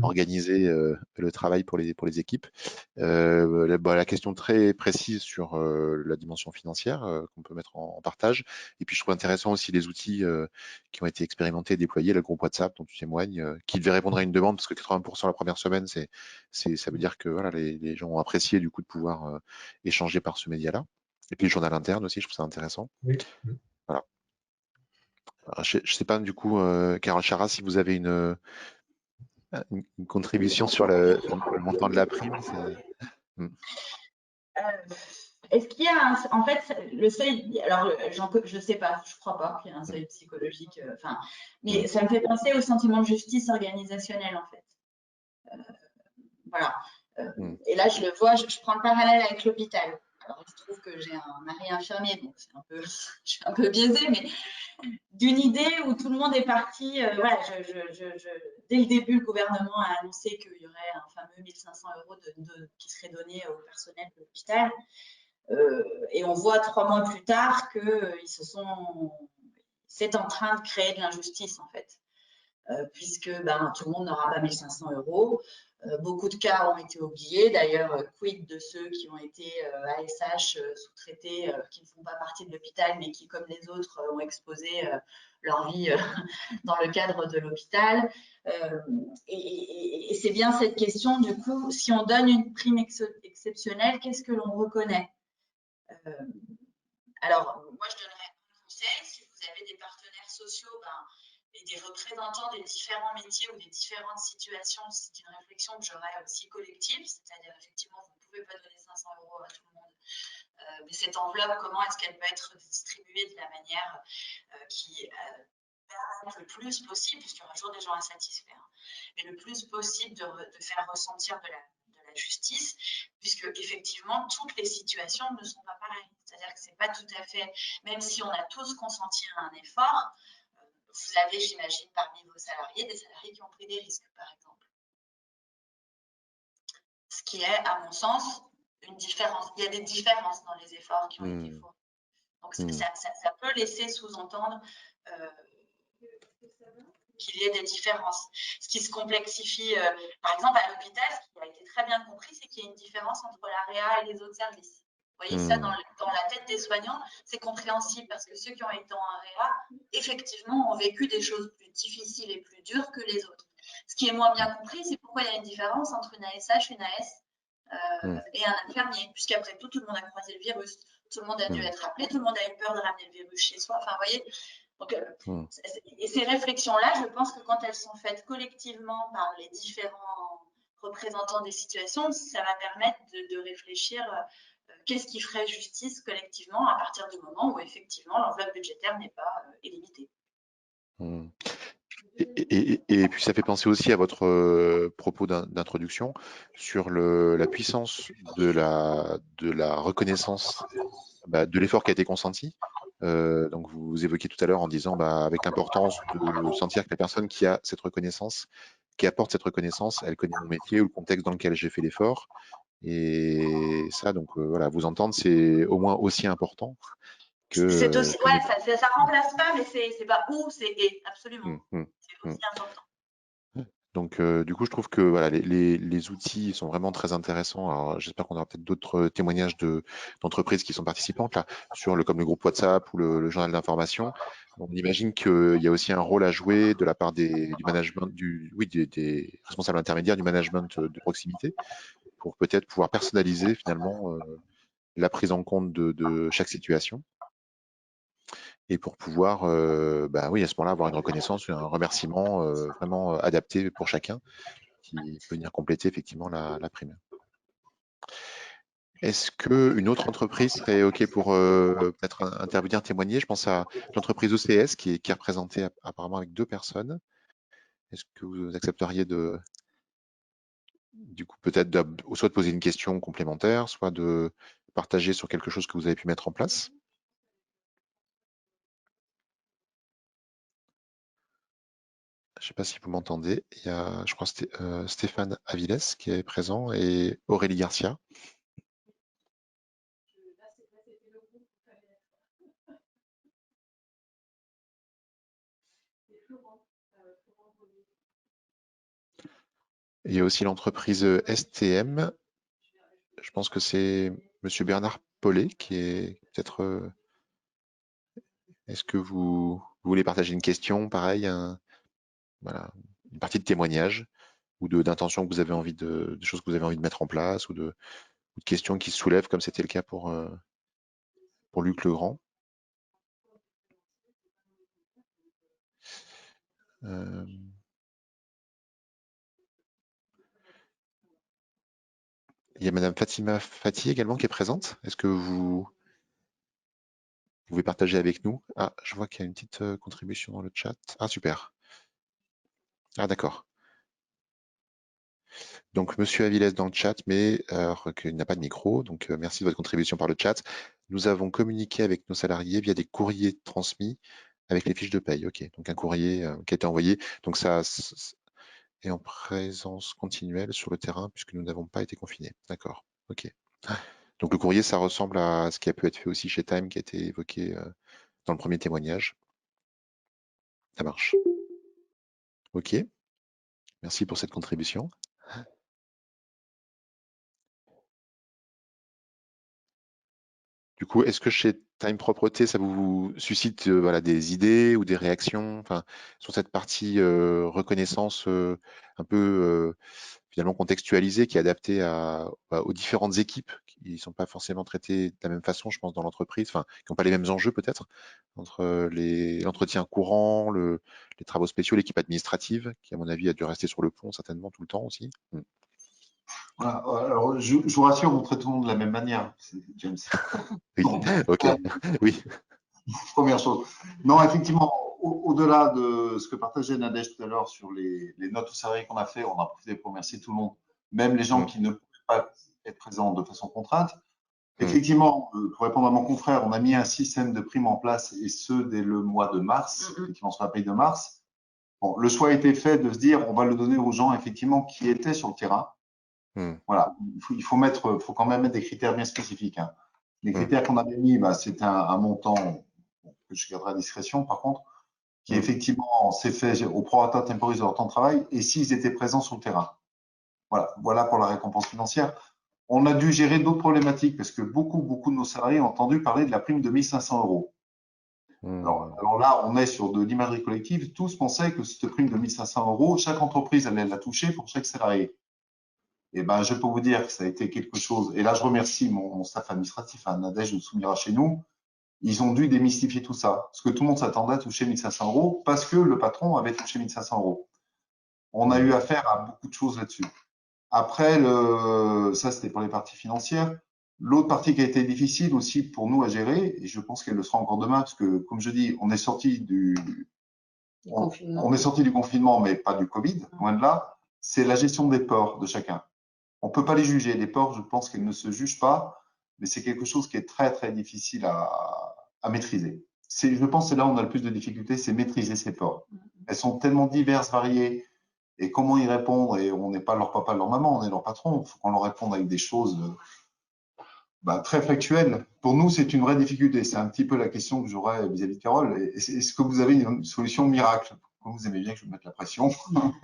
organiser le travail pour les équipes. La question très précise sur la dimension financière qu'on peut mettre en partage. Et puis je trouve intéressant aussi les outils qui ont été expérimentés et déployés, le groupe WhatsApp dont tu témoignes, qui devait répondre à une demande parce que 80% la première semaine, ça veut dire que voilà, les gens ont apprécié du coup de pouvoir échanger par ce média-là. Et puis le journal interne aussi, je trouve ça intéressant. Oui. Voilà. Alors, je ne sais pas du coup, Carole Chara, si vous avez une contribution sur le montant de la prime. Est-ce qu'il y a en fait le seuil, alors je sais pas, je crois pas qu'il y ait un seuil psychologique, mais ça me fait penser au sentiment de justice organisationnelle en fait. Voilà. Et là je le vois, je prends le parallèle avec l'hôpital. Alors il se trouve que j'ai un mari infirmier, donc je suis un peu biaisée, mais d'une idée où tout le monde est parti, voilà, dès le début, le gouvernement a annoncé qu'il y aurait un fameux 1 500 € qui serait donné au personnel de l'hôpital. Et on voit 3 mois plus tard que c'est en train de créer de l'injustice en fait, puisque tout le monde n'aura pas 1 500 €. Beaucoup de cas ont été oubliés. D'ailleurs, quid de ceux qui ont été ASH sous-traités, qui ne font pas partie de l'hôpital, mais qui, comme les autres, ont exposé leur vie dans le cadre de l'hôpital. Et c'est bien cette question, du coup, si on donne une prime exceptionnelle, qu'est-ce que l'on reconnaît? Alors, moi, je donnerais un conseil. Si vous avez des partenaires sociaux et des représentants des différents métiers ou des différentes situations, c'est une réflexion que j'aurais aussi collective, c'est-à-dire effectivement, vous ne pouvez pas donner 500 € à tout le monde, mais cette enveloppe, comment est-ce qu'elle peut être distribuée de la manière qui permette le plus possible, puisqu'il y aura toujours des gens insatisfaits, mais le plus possible de faire ressentir de la justice, puisque effectivement toutes les situations ne sont pas pareilles. C'est-à-dire que c'est pas tout à fait, même si on a tous consenti à un effort, vous avez, j'imagine, parmi vos salariés, des salariés qui ont pris des risques, par exemple. Ce qui est, à mon sens, une différence. Il y a des différences dans les efforts qui ont été faits. Donc ça peut laisser sous-entendre qu'il y ait des différences. Ce qui se complexifie, par exemple, à l'hôpital, ce qui a été très bien compris, c'est qu'il y a une différence entre l'AREA et les autres services. Vous voyez, ça, dans la tête des soignants, c'est compréhensible parce que ceux qui ont été en AREA, effectivement, ont vécu des choses plus difficiles et plus dures que les autres. Ce qui est moins bien compris, c'est pourquoi il y a une différence entre une ASH, une AS et un infirmier, puisqu'après tout, tout le monde a croisé le virus, tout le monde a dû être appelé, tout le monde a eu peur de ramener le virus chez soi. Enfin, vous voyez. Donc, et ces réflexions-là, je pense que quand elles sont faites collectivement par les différents représentants des situations, ça va permettre de réfléchir qu'est-ce qui ferait justice collectivement à partir du moment où effectivement l'enveloppe budgétaire n'est pas illimitée. Et puis ça fait penser aussi à votre propos d'introduction sur la puissance de la reconnaissance de l'effort qui a été consenti. Donc vous évoquiez tout à l'heure en disant avec l'importance de sentir que la personne qui a cette reconnaissance, qui apporte cette reconnaissance, elle connaît mon métier ou le contexte dans lequel j'ai fait l'effort. Et ça, donc voilà, vous entendre, c'est au moins aussi important que. C'est aussi, ça remplace pas, mais c'est pas ou, c'est et, absolument. C'est aussi important. Donc, du coup, je trouve que voilà, les outils sont vraiment très intéressants. Alors, j'espère qu'on aura peut-être d'autres témoignages d'entreprises qui sont participantes là, comme le groupe WhatsApp ou le journal d'information. On imagine qu'il y a aussi un rôle à jouer de la part du management, des responsables intermédiaires du management de proximité, pour peut-être pouvoir personnaliser finalement la prise en compte de chaque situation. et pour pouvoir, oui, à ce moment-là, avoir une reconnaissance, un remerciement vraiment adapté pour chacun qui peut venir compléter effectivement la prime. Est-ce qu'une autre entreprise serait OK pour peut-être intervenir, témoigner? Je pense à l'entreprise OCS qui est représentée apparemment avec 2 personnes. Est-ce que vous accepteriez du coup, peut-être soit de poser une question complémentaire, soit de partager sur quelque chose que vous avez pu mettre en place? Je ne sais pas si vous m'entendez. Il y a, je crois, Stéphane Aviles qui est présent et Aurélie Garcia. Il y a aussi l'entreprise STM. Je pense que c'est Monsieur Bernard Paulet qui est peut-être. Est-ce que vous voulez partager une question, pareil, voilà, une partie de témoignage ou d'intention que vous avez envie de choses que vous avez envie de mettre en place ou de questions qui se soulèvent comme c'était le cas pour Luc Legrand. Il y a Madame Fatima Fati également qui est présente. Est-ce que vous pouvez partager avec nous? Ah, je vois qu'il y a une petite contribution dans le chat. Ah, super. Ah, d'accord. Donc, Monsieur Avilés dans le chat, mais qu'il n'a pas de micro. Donc, merci de votre contribution par le chat. Nous avons communiqué avec nos salariés via des courriers transmis avec les fiches de paye. OK. Donc, un courrier qui a été envoyé. Donc, ça est en présence continuelle sur le terrain puisque nous n'avons pas été confinés. D'accord. OK. Donc, le courrier, ça ressemble à ce qui a pu être fait aussi chez Time, qui a été évoqué dans le premier témoignage. Ça marche. OK. Merci pour cette contribution. Du coup, est-ce que chez Time Propreté, ça vous suscite voilà, des idées ou des réactions sur cette partie reconnaissance un peu finalement contextualisée, qui est adaptée aux différentes équipes qui ne sont pas forcément traitées de la même façon, je pense, dans l'entreprise, qui n'ont pas les mêmes enjeux peut-être, entre l'entretien courant, les travaux spéciaux, l'équipe administrative, qui à mon avis a dû rester sur le pont certainement tout le temps aussi. Voilà. Alors, je vous rassure, on traite tout le monde de la même manière, James. Oui, ok, oui. Première chose. Non, effectivement, au-delà de ce que partageait Nadège tout à l'heure sur les notes au salarié qu'on a fait, on a profité pour remercier tout le monde, même les gens qui ne pouvaient pas être présents de façon contrainte. Effectivement, pour répondre à mon confrère, on a mis un système de primes en place, et ce, dès le mois de mars, effectivement, sur la paye de mars. Bon, le choix a été fait de se dire, on va le donner aux gens, effectivement, qui étaient sur le terrain. Voilà, il faut quand même mettre des critères bien spécifiques. Hein. Les critères qu'on avait mis, c'était un montant que je garderai à discrétion, par contre, qui effectivement s'est fait au prorata temporis de leur temps de travail, et s'ils étaient présents sur le terrain. Voilà pour la récompense financière. On a dû gérer d'autres problématiques parce que beaucoup de nos salariés ont entendu parler de la prime de 1 500 €. Alors là, on est sur de l'imagerie collective. Tous pensaient que cette prime de 1 500 €, chaque entreprise allait la toucher pour chaque salarié. Et ben, je peux vous dire que ça a été quelque chose. Et là, je remercie mon staff administratif, Nadège de Soumira chez nous. Ils ont dû démystifier tout ça. Parce que tout le monde s'attendait à toucher 1 500 € parce que le patron avait touché 1 500 €. On a eu affaire à beaucoup de choses là-dessus. Après, ça, c'était pour les parties financières. L'autre partie qui a été difficile aussi pour nous à gérer, et je pense qu'elle le sera encore demain, parce que, comme je dis, on est sorti du confinement, mais pas du Covid, loin de là, c'est la gestion des peurs de chacun. On ne peut pas les juger. Les peurs, je pense qu'elles ne se jugent pas, mais c'est quelque chose qui est très difficile à maîtriser. Je pense que c'est là où on a le plus de difficultés, c'est maîtriser ces peurs. Elles sont tellement diverses, variées, et comment y répondre, et on n'est pas leur papa, leur maman, on est leur patron. Il faut qu'on leur réponde avec des choses très factuelles. Pour nous, c'est une vraie difficulté. C'est un petit peu la question que j'aurais vis-à-vis de Carole. Est-ce que vous avez une solution miracle? Comme vous aimez bien que je mette la pression,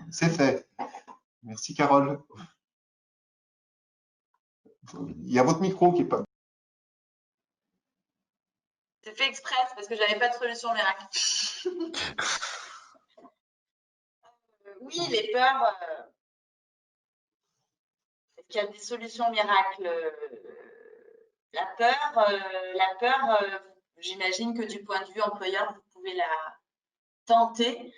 c'est fait. Merci Carole. Il y a votre micro qui est pas. C'est fait exprès, parce que j'avais pas de solution miracle. Oui, les peurs. Est-ce qu'il y a des solutions miracles? La peur, J'imagine que du point de vue employeur, vous pouvez la tenter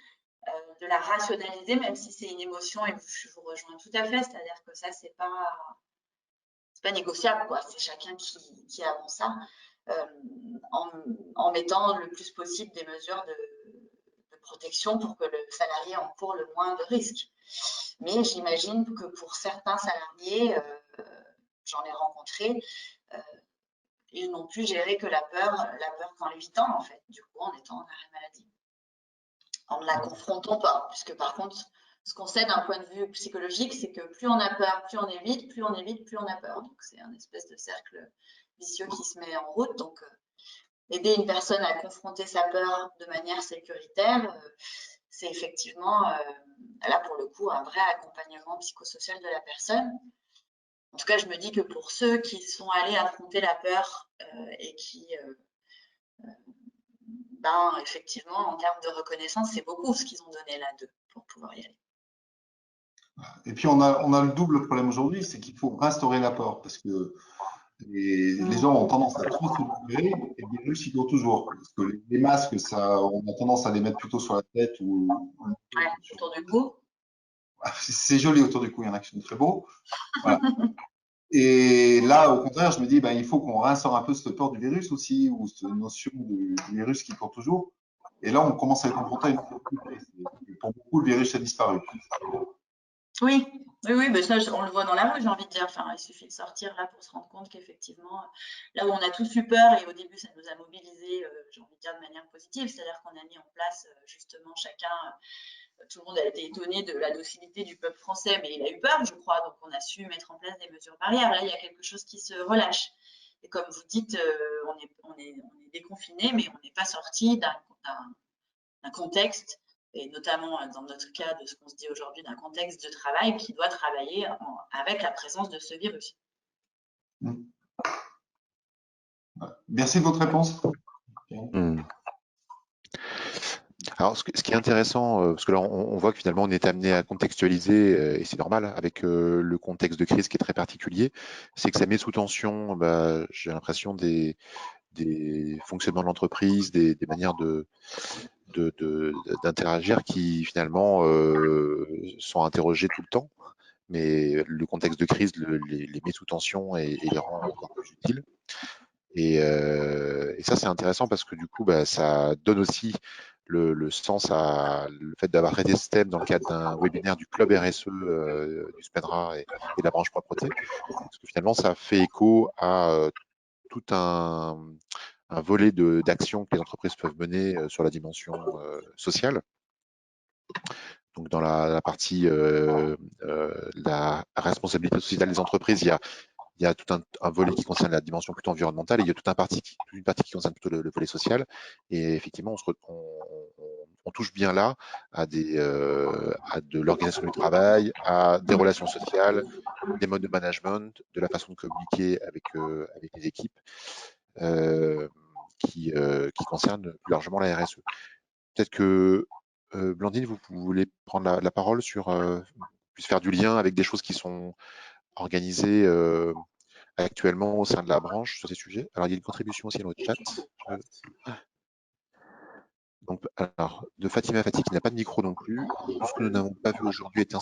de la rationaliser, même si c'est une émotion, et je vous rejoins tout à fait, c'est-à-dire que ça, c'est pas négociable, quoi. C'est chacun qui avance ça, en mettant le plus possible des mesures de protection pour que le salarié encourt le moins de risques. Mais j'imagine que pour certains salariés, j'en ai rencontré, ils n'ont pu gérer que la peur qu'en l'évitant, en fait, du coup, en étant en arrêt maladie. En ne la confrontant pas, puisque par contre, ce qu'on sait d'un point de vue psychologique, c'est que plus on a peur, plus on évite, plus on évite, plus on a peur. Donc, c'est un espèce de cercle vicieux qui se met en route. Donc, aider une personne à confronter sa peur de manière sécuritaire, c'est effectivement, là, pour le coup, un vrai accompagnement psychosocial de la personne. En tout cas, je me dis que pour ceux qui sont allés affronter la peur et qui, effectivement, en termes de reconnaissance, c'est beaucoup ce qu'ils ont donné là d'eux pour pouvoir y aller. Et puis, on a le double problème aujourd'hui, c'est qu'il faut restaurer l'apport parce que les gens ont tendance à trop se libérer et le virus, il court toujours. Parce que les masques, on a tendance à les mettre plutôt sur la tête ou autour du cou. C'est joli autour du cou, il y en a qui sont très beaux. Voilà. Et là, au contraire, je me dis, il faut qu'on réinstaure un peu cette peur du virus aussi, ou cette notion du virus qui court toujours. Et là, on commence à être confronté à une difficulté. Pour beaucoup, le virus a disparu. Oui, mais ça, on le voit dans la rue, j'ai envie de dire. Enfin, il suffit de sortir là pour se rendre compte qu'effectivement, là où on a tous eu peur, et au début, ça nous a mobilisés, j'ai envie de dire, de manière positive, c'est-à-dire qu'on a mis en place, justement, chacun, tout le monde a été étonné de la docilité du peuple français, mais il a eu peur, je crois, donc on a su mettre en place des mesures barrières. Là, il y a quelque chose qui se relâche. Et comme vous dites, on est déconfiné, mais on n'est pas sorti d'un contexte, et notamment dans notre cas de ce qu'on se dit aujourd'hui, d'un contexte de travail qui doit travailler avec la présence de ce virus. Merci de votre réponse. Alors, ce qui est intéressant, parce que là, on voit que finalement, on est amené à contextualiser, et c'est normal, avec le contexte de crise qui est très particulier, c'est que ça met sous tension, j'ai l'impression, des fonctionnements de l'entreprise, des manières d'interagir qui finalement sont interrogées tout le temps, mais le contexte de crise les met sous tension et les rend encore plus utiles. Et ça, c'est intéressant parce que du coup, ça donne aussi le sens à le fait d'avoir traité ce thème dans le cadre d'un webinaire du club RSE du SPENDRA et de la branche propreté, parce que finalement, ça fait écho à tout un volet d'actions que les entreprises peuvent mener sur la dimension sociale. Donc, dans la partie la responsabilité sociétale des entreprises, il y a tout un volet qui concerne la dimension plutôt environnementale et il y a toute une partie qui concerne plutôt le volet social. Et effectivement, on touche bien là à de l'organisation du travail, à des relations sociales, des modes de management, de la façon de communiquer avec les équipes qui concernent plus largement la RSE. Peut-être que Blandine, vous voulez prendre la parole sur puisse faire du lien avec des choses qui sont organisées actuellement au sein de la branche sur ces sujets. Alors, il y a une contribution aussi dans le chat. Donc, alors, de Fatima Fati qui n'a pas de micro non plus. Tout ce que nous n'avons pas vu aujourd'hui tout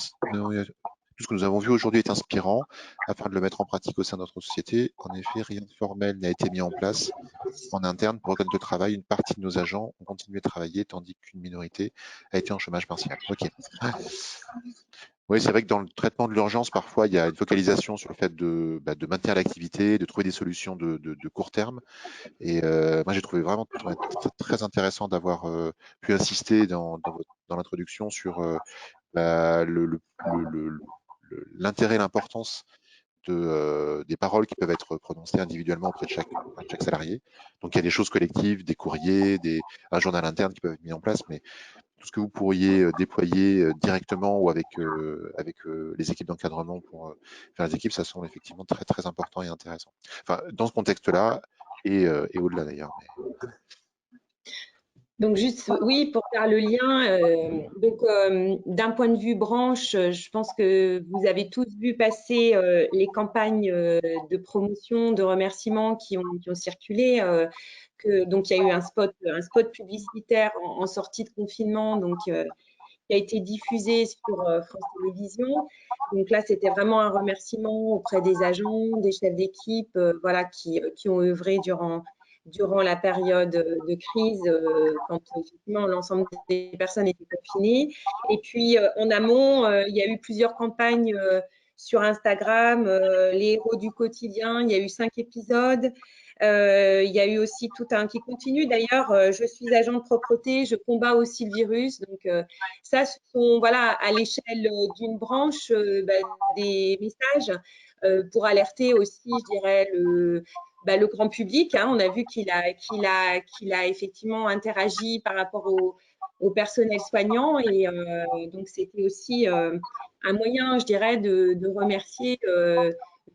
ce que nous avons vu aujourd'hui est inspirant afin de le mettre en pratique au sein de notre société. En effet, rien de formel n'a été mis en place en interne pour reconnaître le travail. Une partie de nos agents ont continué de travailler tandis qu'une minorité a été en chômage partiel. Ok. Oui, c'est vrai que dans le traitement de l'urgence, parfois, il y a une focalisation sur le fait de maintenir l'activité, de trouver des solutions de court terme. Et moi, j'ai trouvé vraiment très intéressant d'avoir pu insister dans l'introduction sur l'intérêt, l'importance des paroles qui peuvent être prononcées individuellement auprès de chaque salarié. Donc, il y a des choses collectives, des courriers, un journal interne qui peuvent être mis en place, mais tout ce que vous pourriez déployer directement ou avec les équipes d'encadrement pour faire les équipes, ça sont effectivement très, très importants et intéressants. Enfin, dans ce contexte-là et au-delà d'ailleurs. Donc juste, oui, pour faire le lien, d'un point de vue branche, je pense que vous avez tous vu passer les campagnes de promotion, de remerciements qui ont circulé. donc il y a eu un spot publicitaire en sortie de confinement, donc qui a été diffusé sur France Télévisions. Donc là, c'était vraiment un remerciement auprès des agents, des chefs d'équipe, voilà, qui ont œuvré durant la période de crise, quand effectivement l'ensemble des personnes étaient confinées. Et puis en amont, il y a eu plusieurs campagnes sur Instagram, les héros du quotidien. Il y a eu 5 épisodes. Il y a eu aussi tout un qui continue. D'ailleurs, je suis agent de propreté, je combats aussi le virus. Donc, ça, ce sont voilà, à l'échelle d'une branche des messages pour alerter aussi, je dirais, le grand public. Hein. On a vu qu'il a effectivement interagi par rapport au personnel soignant. Et donc, c'était aussi un moyen, je dirais, de remercier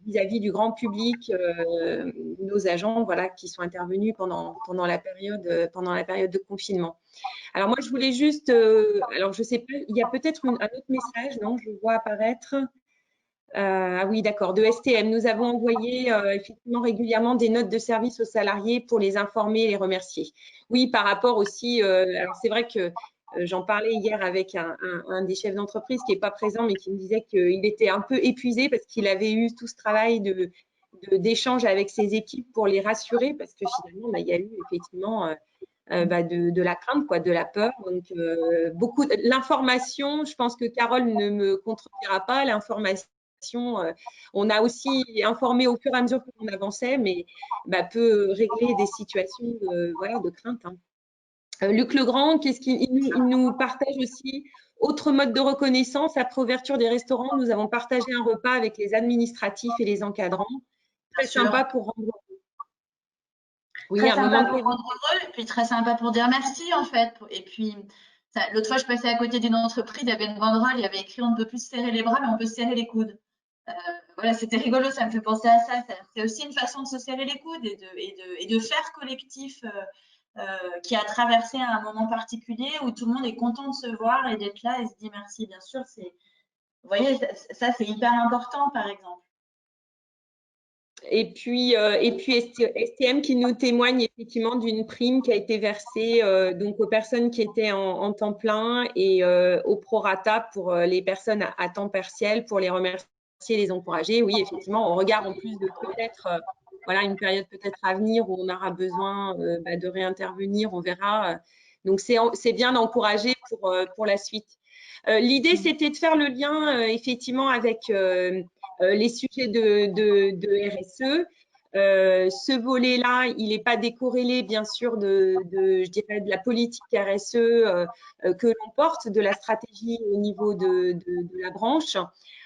vis-à-vis du grand public, nos agents voilà, qui sont intervenus pendant la période de confinement. Alors moi, je voulais juste, alors je sais pas, il y a peut-être un autre message, non, je vois apparaître. Ah oui, d'accord, de STM. Nous avons envoyé effectivement régulièrement des notes de service aux salariés pour les informer et les remercier. Oui, par rapport aussi, alors c'est vrai que j'en parlais hier avec un des chefs d'entreprise qui n'est pas présent, mais qui me disait qu'il était un peu épuisé parce qu'il avait eu tout ce travail d'échange avec ses équipes pour les rassurer, parce que finalement, il y a eu effectivement de la crainte, quoi, de la peur. Donc, beaucoup l'information, je pense que Carole ne me contredira pas, l'information, on a aussi informé au fur et à mesure qu'on avançait, mais peut régler des situations de crainte. Hein. Luc Legrand, qu'est-ce qu'il nous partage aussi? Autre mode de reconnaissance, après ouverture des restaurants, nous avons partagé un repas avec les administratifs et les encadrants. Très sympa pour rendre heureux. Oui, très sympa pour rendre heureux, et puis très sympa pour dire merci en fait. Et puis, l'autre fois, je passais à côté d'une entreprise, il y avait une banderole, il y avait écrit « On ne peut plus se serrer les bras, mais on peut se serrer les coudes ». Voilà, c'était rigolo, ça me fait penser à ça. C'est aussi une façon de se serrer les coudes et de faire collectif qui a traversé un moment particulier où tout le monde est content de se voir et d'être là et se dit merci. Bien sûr, vous voyez, ça c'est hyper important, par exemple. Et puis STM qui nous témoigne effectivement d'une prime qui a été versée donc aux personnes qui étaient en temps plein et au prorata pour les personnes à temps partiel, pour les remercier, les encourager. Oui, effectivement, on regarde en plus de peut-être voilà, une période peut-être à venir où on aura besoin de réintervenir, on verra. Donc, c'est bien d'encourager pour la suite. L'idée, c'était de faire le lien effectivement avec les sujets de RSE. Ce volet-là, il n'est pas décorrélé, bien sûr, je dirais, de la politique RSE que l'on porte, de la stratégie au niveau de la branche.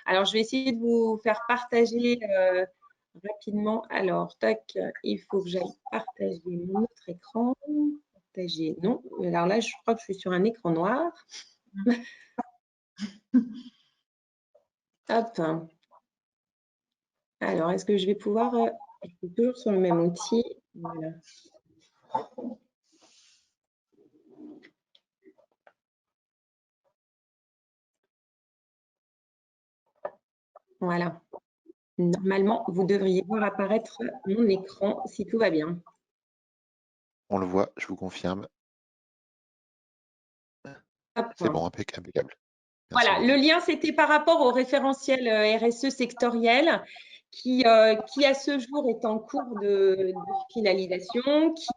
Alors, je vais essayer de vous faire partager rapidement. Alors, tac, il faut que j'aille partager mon autre écran. Partager, non. Alors là, je crois que je suis sur un écran noir. Hop. Alors, est-ce que je vais pouvoir… je suis toujours sur le même outil. Voilà. Voilà. Normalement, vous devriez voir apparaître mon écran si tout va bien. On le voit, je vous confirme. C'est bon, impeccable. Merci. Voilà, le lien, c'était par rapport au référentiel RSE sectoriel qui à ce jour est en cours de finalisation, qui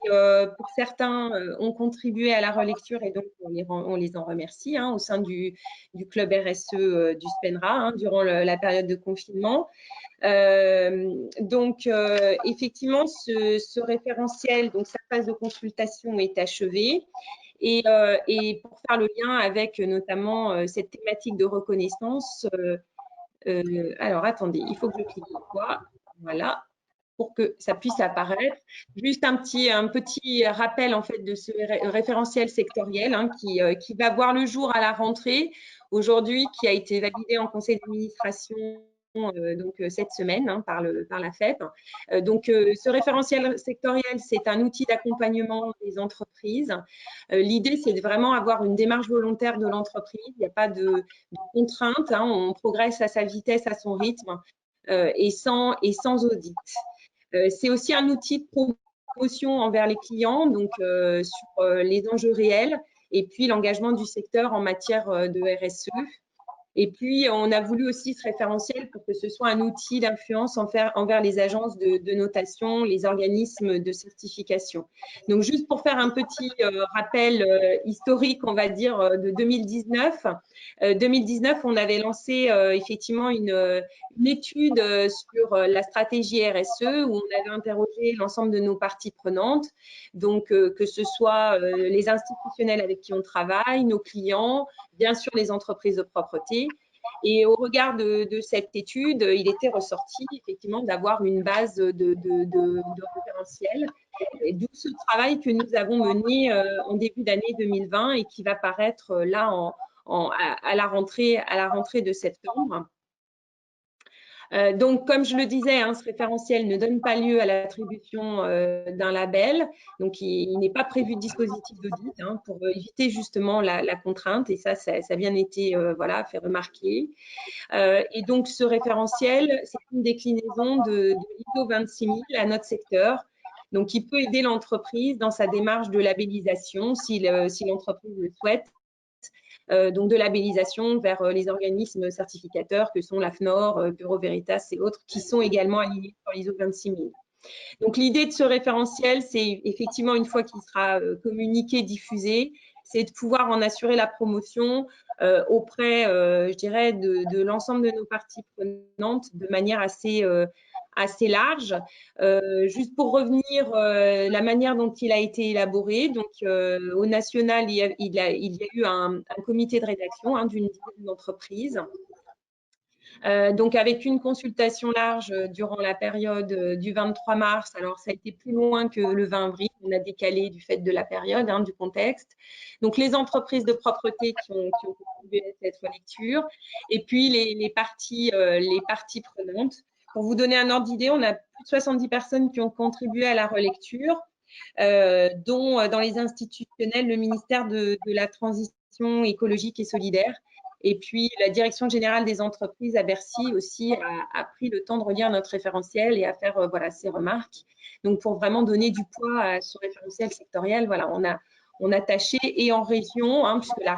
pour certains ont contribué à la relecture et donc on les en remercie hein, au sein du club RSE du SPENRA hein, durant la période de confinement. Donc, effectivement, ce référentiel, donc sa phase de consultation est achevée. Et pour faire le lien avec notamment cette thématique de reconnaissance, alors attendez, il faut que je clique une fois, voilà, pour que ça puisse apparaître. Juste un petit rappel en fait de ce référentiel sectoriel hein, qui va voir le jour à la rentrée aujourd'hui, qui a été validé en conseil d'administration donc cette semaine hein, par la FEP. Donc ce référentiel sectoriel, c'est un outil d'accompagnement des entreprises. L'idée, c'est de vraiment avoir une démarche volontaire de l'entreprise. Il n'y a pas de contrainte. Hein, on progresse à sa vitesse, à son rythme et sans audit. C'est aussi un outil de promotion envers les clients, donc sur les enjeux réels, et puis l'engagement du secteur en matière de RSE. Et puis, on a voulu aussi ce référentiel pour que ce soit un outil d'influence envers les agences de notation, les organismes de certification. Donc, juste pour faire un petit rappel historique, on va dire, de 2019. 2019, on avait lancé effectivement une étude sur la stratégie RSE où on avait interrogé l'ensemble de nos parties prenantes, donc que ce soit les institutionnels avec qui on travaille, nos clients, bien sûr les entreprises de propreté. Et au regard de cette étude, il était ressorti effectivement d'avoir une base de référentiel. D'où ce travail que nous avons mené en début d'année 2020 et qui va paraître là à la rentrée de septembre. Donc, comme je le disais, hein, ce référentiel ne donne pas lieu à l'attribution d'un label. Donc, il n'est pas prévu de dispositif d'audit hein, pour éviter justement la contrainte. Et ça a bien été voilà, fait remarquer. Et donc, ce référentiel, c'est une déclinaison de l'ISO 26000 à notre secteur. Donc, qui peut aider l'entreprise dans sa démarche de labellisation si l'entreprise le souhaite. Donc de labellisation vers les organismes certificateurs que sont l'AFNOR, Bureau Veritas et autres, qui sont également alignés sur l'ISO 26000. Donc l'idée de ce référentiel, c'est effectivement une fois qu'il sera communiqué, diffusé, c'est de pouvoir en assurer la promotion auprès, je dirais, de l'ensemble de nos parties prenantes de manière assez large. Juste pour revenir, la manière dont il a été élaboré, donc au national, il y a eu un comité de rédaction hein, d'une dizaine d'entreprises. Donc, avec une consultation large durant la période du 23 mars. Alors, ça a été plus loin que le 20 avril. On a décalé du fait de la période, hein, du contexte. Donc, les entreprises de propreté qui ont contribué à cette relecture et puis les parties prenantes. Pour vous donner un ordre d'idée, on a plus de 70 personnes qui ont contribué à la relecture, dont dans les institutionnels, le ministère de la Transition écologique et solidaire. Et puis, la Direction générale des entreprises à Bercy aussi a pris le temps de relire notre référentiel et à faire voilà, ses remarques. Donc, pour vraiment donner du poids à ce référentiel sectoriel, voilà, on a tâché, et en région, hein, puisque la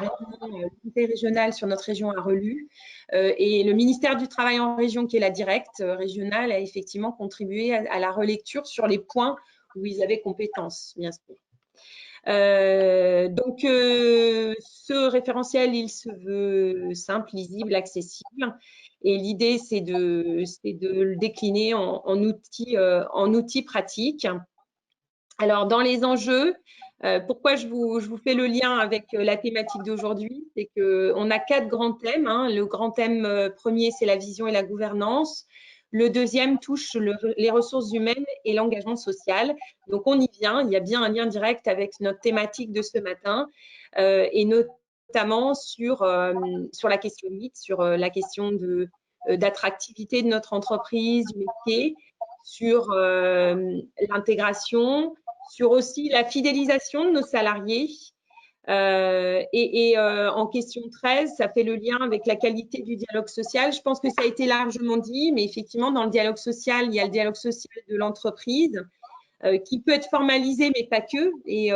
l'unité régionale sur notre région a relu, et le ministère du Travail en région, qui est la directe régionale, a effectivement contribué à la relecture sur les points où ils avaient compétence, bien sûr. Donc, ce référentiel, il se veut simple, lisible, accessible. Et l'idée, c'est de le décliner en outils pratiques. Alors, dans les enjeux, pourquoi je vous fais le lien avec la thématique d'aujourd'hui, c'est qu'on a 4 grands thèmes. Hein. Le grand thème premier, c'est la vision et la gouvernance. Le deuxième touche les ressources humaines et l'engagement social. Donc, on y vient. Il y a bien un lien direct avec notre thématique de ce matin et notamment sur la question 8, sur la question d'attractivité de notre entreprise, du métier, sur l'intégration, sur aussi la fidélisation de nos salariés. En question 13, ça fait le lien avec la qualité du dialogue social. Je pense que ça a été largement dit, mais effectivement, dans le dialogue social, il y a le dialogue social de l'entreprise qui peut être formalisé, mais pas que. Et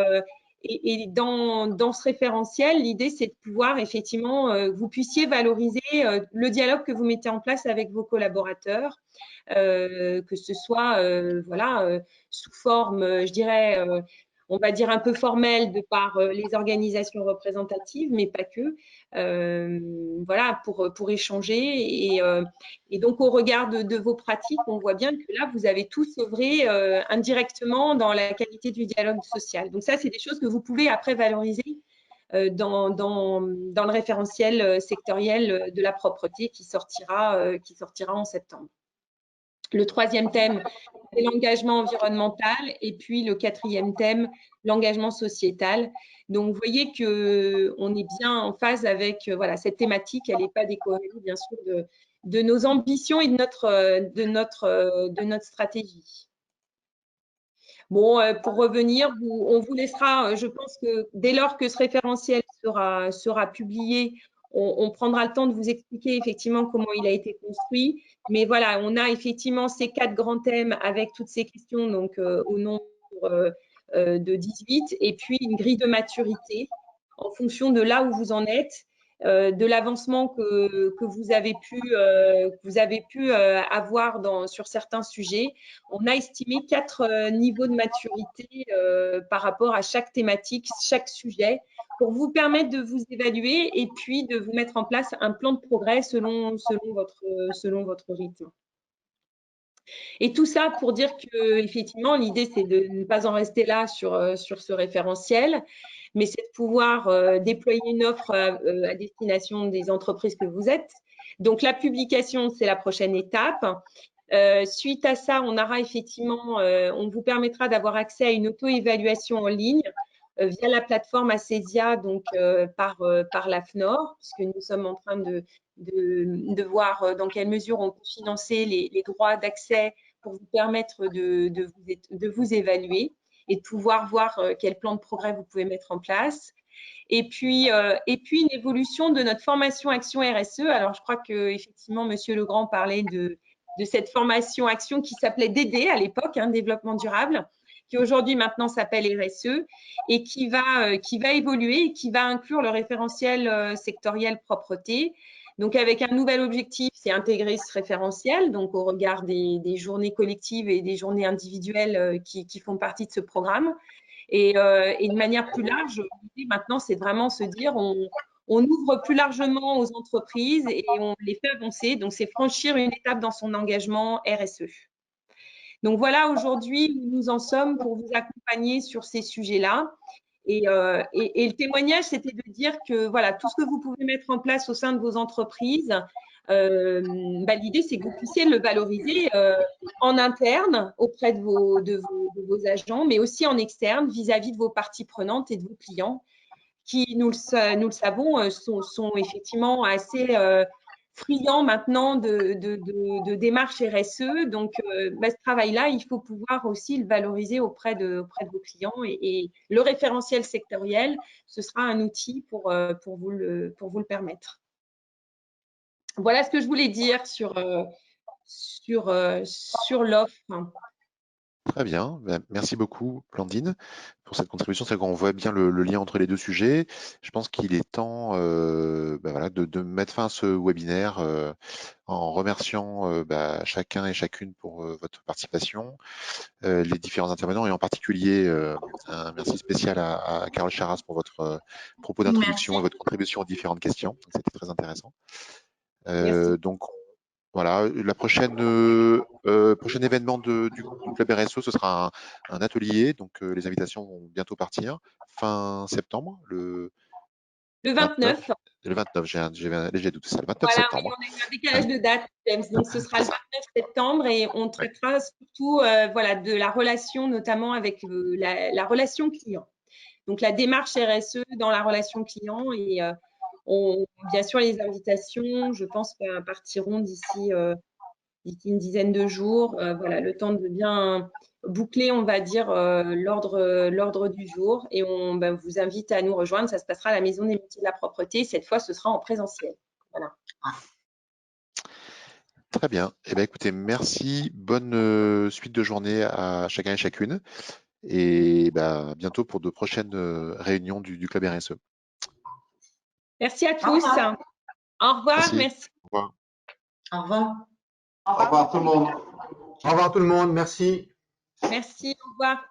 dans ce référentiel, l'idée, c'est de pouvoir effectivement, vous puissiez valoriser le dialogue que vous mettez en place avec vos collaborateurs, que ce soit voilà, sous forme, je dirais, on va dire un peu formelle de par les organisations représentatives, mais pas que, voilà, pour échanger. Et donc, au regard de vos pratiques, on voit bien que là, vous avez tous œuvré indirectement dans la qualité du dialogue social. Donc ça, c'est des choses que vous pouvez après valoriser dans le référentiel sectoriel de la propreté qui sortira en septembre. Le troisième thème, c'est l'engagement environnemental. Et puis, le quatrième thème, l'engagement sociétal. Donc, vous voyez qu'on est bien en phase avec voilà, cette thématique. Elle n'est pas décorrélée, bien sûr, de nos ambitions et de notre stratégie. Bon, pour revenir, on vous laissera, je pense que dès lors que ce référentiel sera publié, on prendra le temps de vous expliquer effectivement comment il a été construit. Mais voilà, on a effectivement ces 4 grands thèmes avec toutes ces questions donc, au nom de 18, et puis une grille de maturité en fonction de là où vous en êtes, de l'avancement que vous avez pu avoir sur certains sujets. On a estimé 4 niveaux de maturité par rapport à chaque thématique, chaque sujet, pour vous permettre de vous évaluer et puis de vous mettre en place un plan de progrès selon votre rythme. Et tout ça pour dire que, effectivement, l'idée, c'est de ne pas en rester là sur ce référentiel, mais c'est de pouvoir déployer une offre à destination des entreprises que vous êtes. Donc, la publication, c'est la prochaine étape. Suite à ça, on aura effectivement, on vous permettra d'avoir accès à une auto-évaluation en ligne via la plateforme Assesia, donc par l'AFNOR, puisque nous sommes en train de voir dans quelle mesure on peut financer les droits d'accès pour vous permettre de vous évaluer et de pouvoir voir quel plan de progrès vous pouvez mettre en place. Et puis une évolution de notre formation Action RSE. Alors, je crois qu'effectivement, Monsieur Legrand parlait de cette formation Action qui s'appelait DD à l'époque, développement durable, qui aujourd'hui maintenant s'appelle RSE et qui va évoluer et qui va inclure le référentiel sectoriel propreté. Donc, avec un nouvel objectif, c'est intégrer ce référentiel, donc au regard des journées collectives et des journées individuelles qui font partie de ce programme. Et de manière plus large, l'idée maintenant, c'est vraiment se dire, on ouvre plus largement aux entreprises et on les fait avancer. Donc, c'est franchir une étape dans son engagement RSE. Donc, voilà aujourd'hui où nous en sommes pour vous accompagner sur ces sujets-là. Et le témoignage, c'était de dire que voilà, tout ce que vous pouvez mettre en place au sein de vos entreprises, l'idée, c'est que vous puissiez le valoriser en interne auprès de vos agents, mais aussi en externe vis-à-vis de vos parties prenantes et de vos clients qui, nous le savons, sont effectivement assez friands maintenant de démarches RSE. Donc, ce travail-là, il faut pouvoir aussi le valoriser auprès de vos clients et le référentiel sectoriel, ce sera un outil pour vous le permettre. Voilà ce que je voulais dire sur l'offre. Très bien, merci beaucoup Blandine pour cette contribution. C'est qu'on voit bien le lien entre les deux sujets. Je pense qu'il est temps de mettre fin à ce webinaire en remerciant chacun et chacune pour votre participation, les différents intervenants et en particulier un merci spécial à Carole Charras pour votre propos d'introduction et votre contribution aux différentes questions. C'était très intéressant. Donc voilà, la prochain événement du Club RSE, ce sera un atelier. Donc, les invitations vont bientôt partir. Fin septembre, le 29. Le 29, j'ai un léger doute, c'est le 29 septembre. On a eu un décalage de date, James. Donc, ce sera le 29 septembre et on traitera surtout de la relation, notamment avec la relation client. Donc, la démarche RSE dans la relation client et bien sûr, les invitations, je pense, partiront d'ici une dizaine de jours. Le temps de bien boucler, on va dire, l'ordre du jour. Et on vous invite à nous rejoindre. Ça se passera à la Maison des métiers de la propreté. Cette fois, ce sera en présentiel. Voilà. Très bien. Eh bien, écoutez, merci. Bonne suite de journée à chacun et chacune. Et bientôt pour de prochaines réunions du Club RSE. Merci à tous. Au revoir. Merci. Au revoir. Au revoir. Au revoir tout le monde. Au revoir tout le monde. Merci. Merci. Au revoir.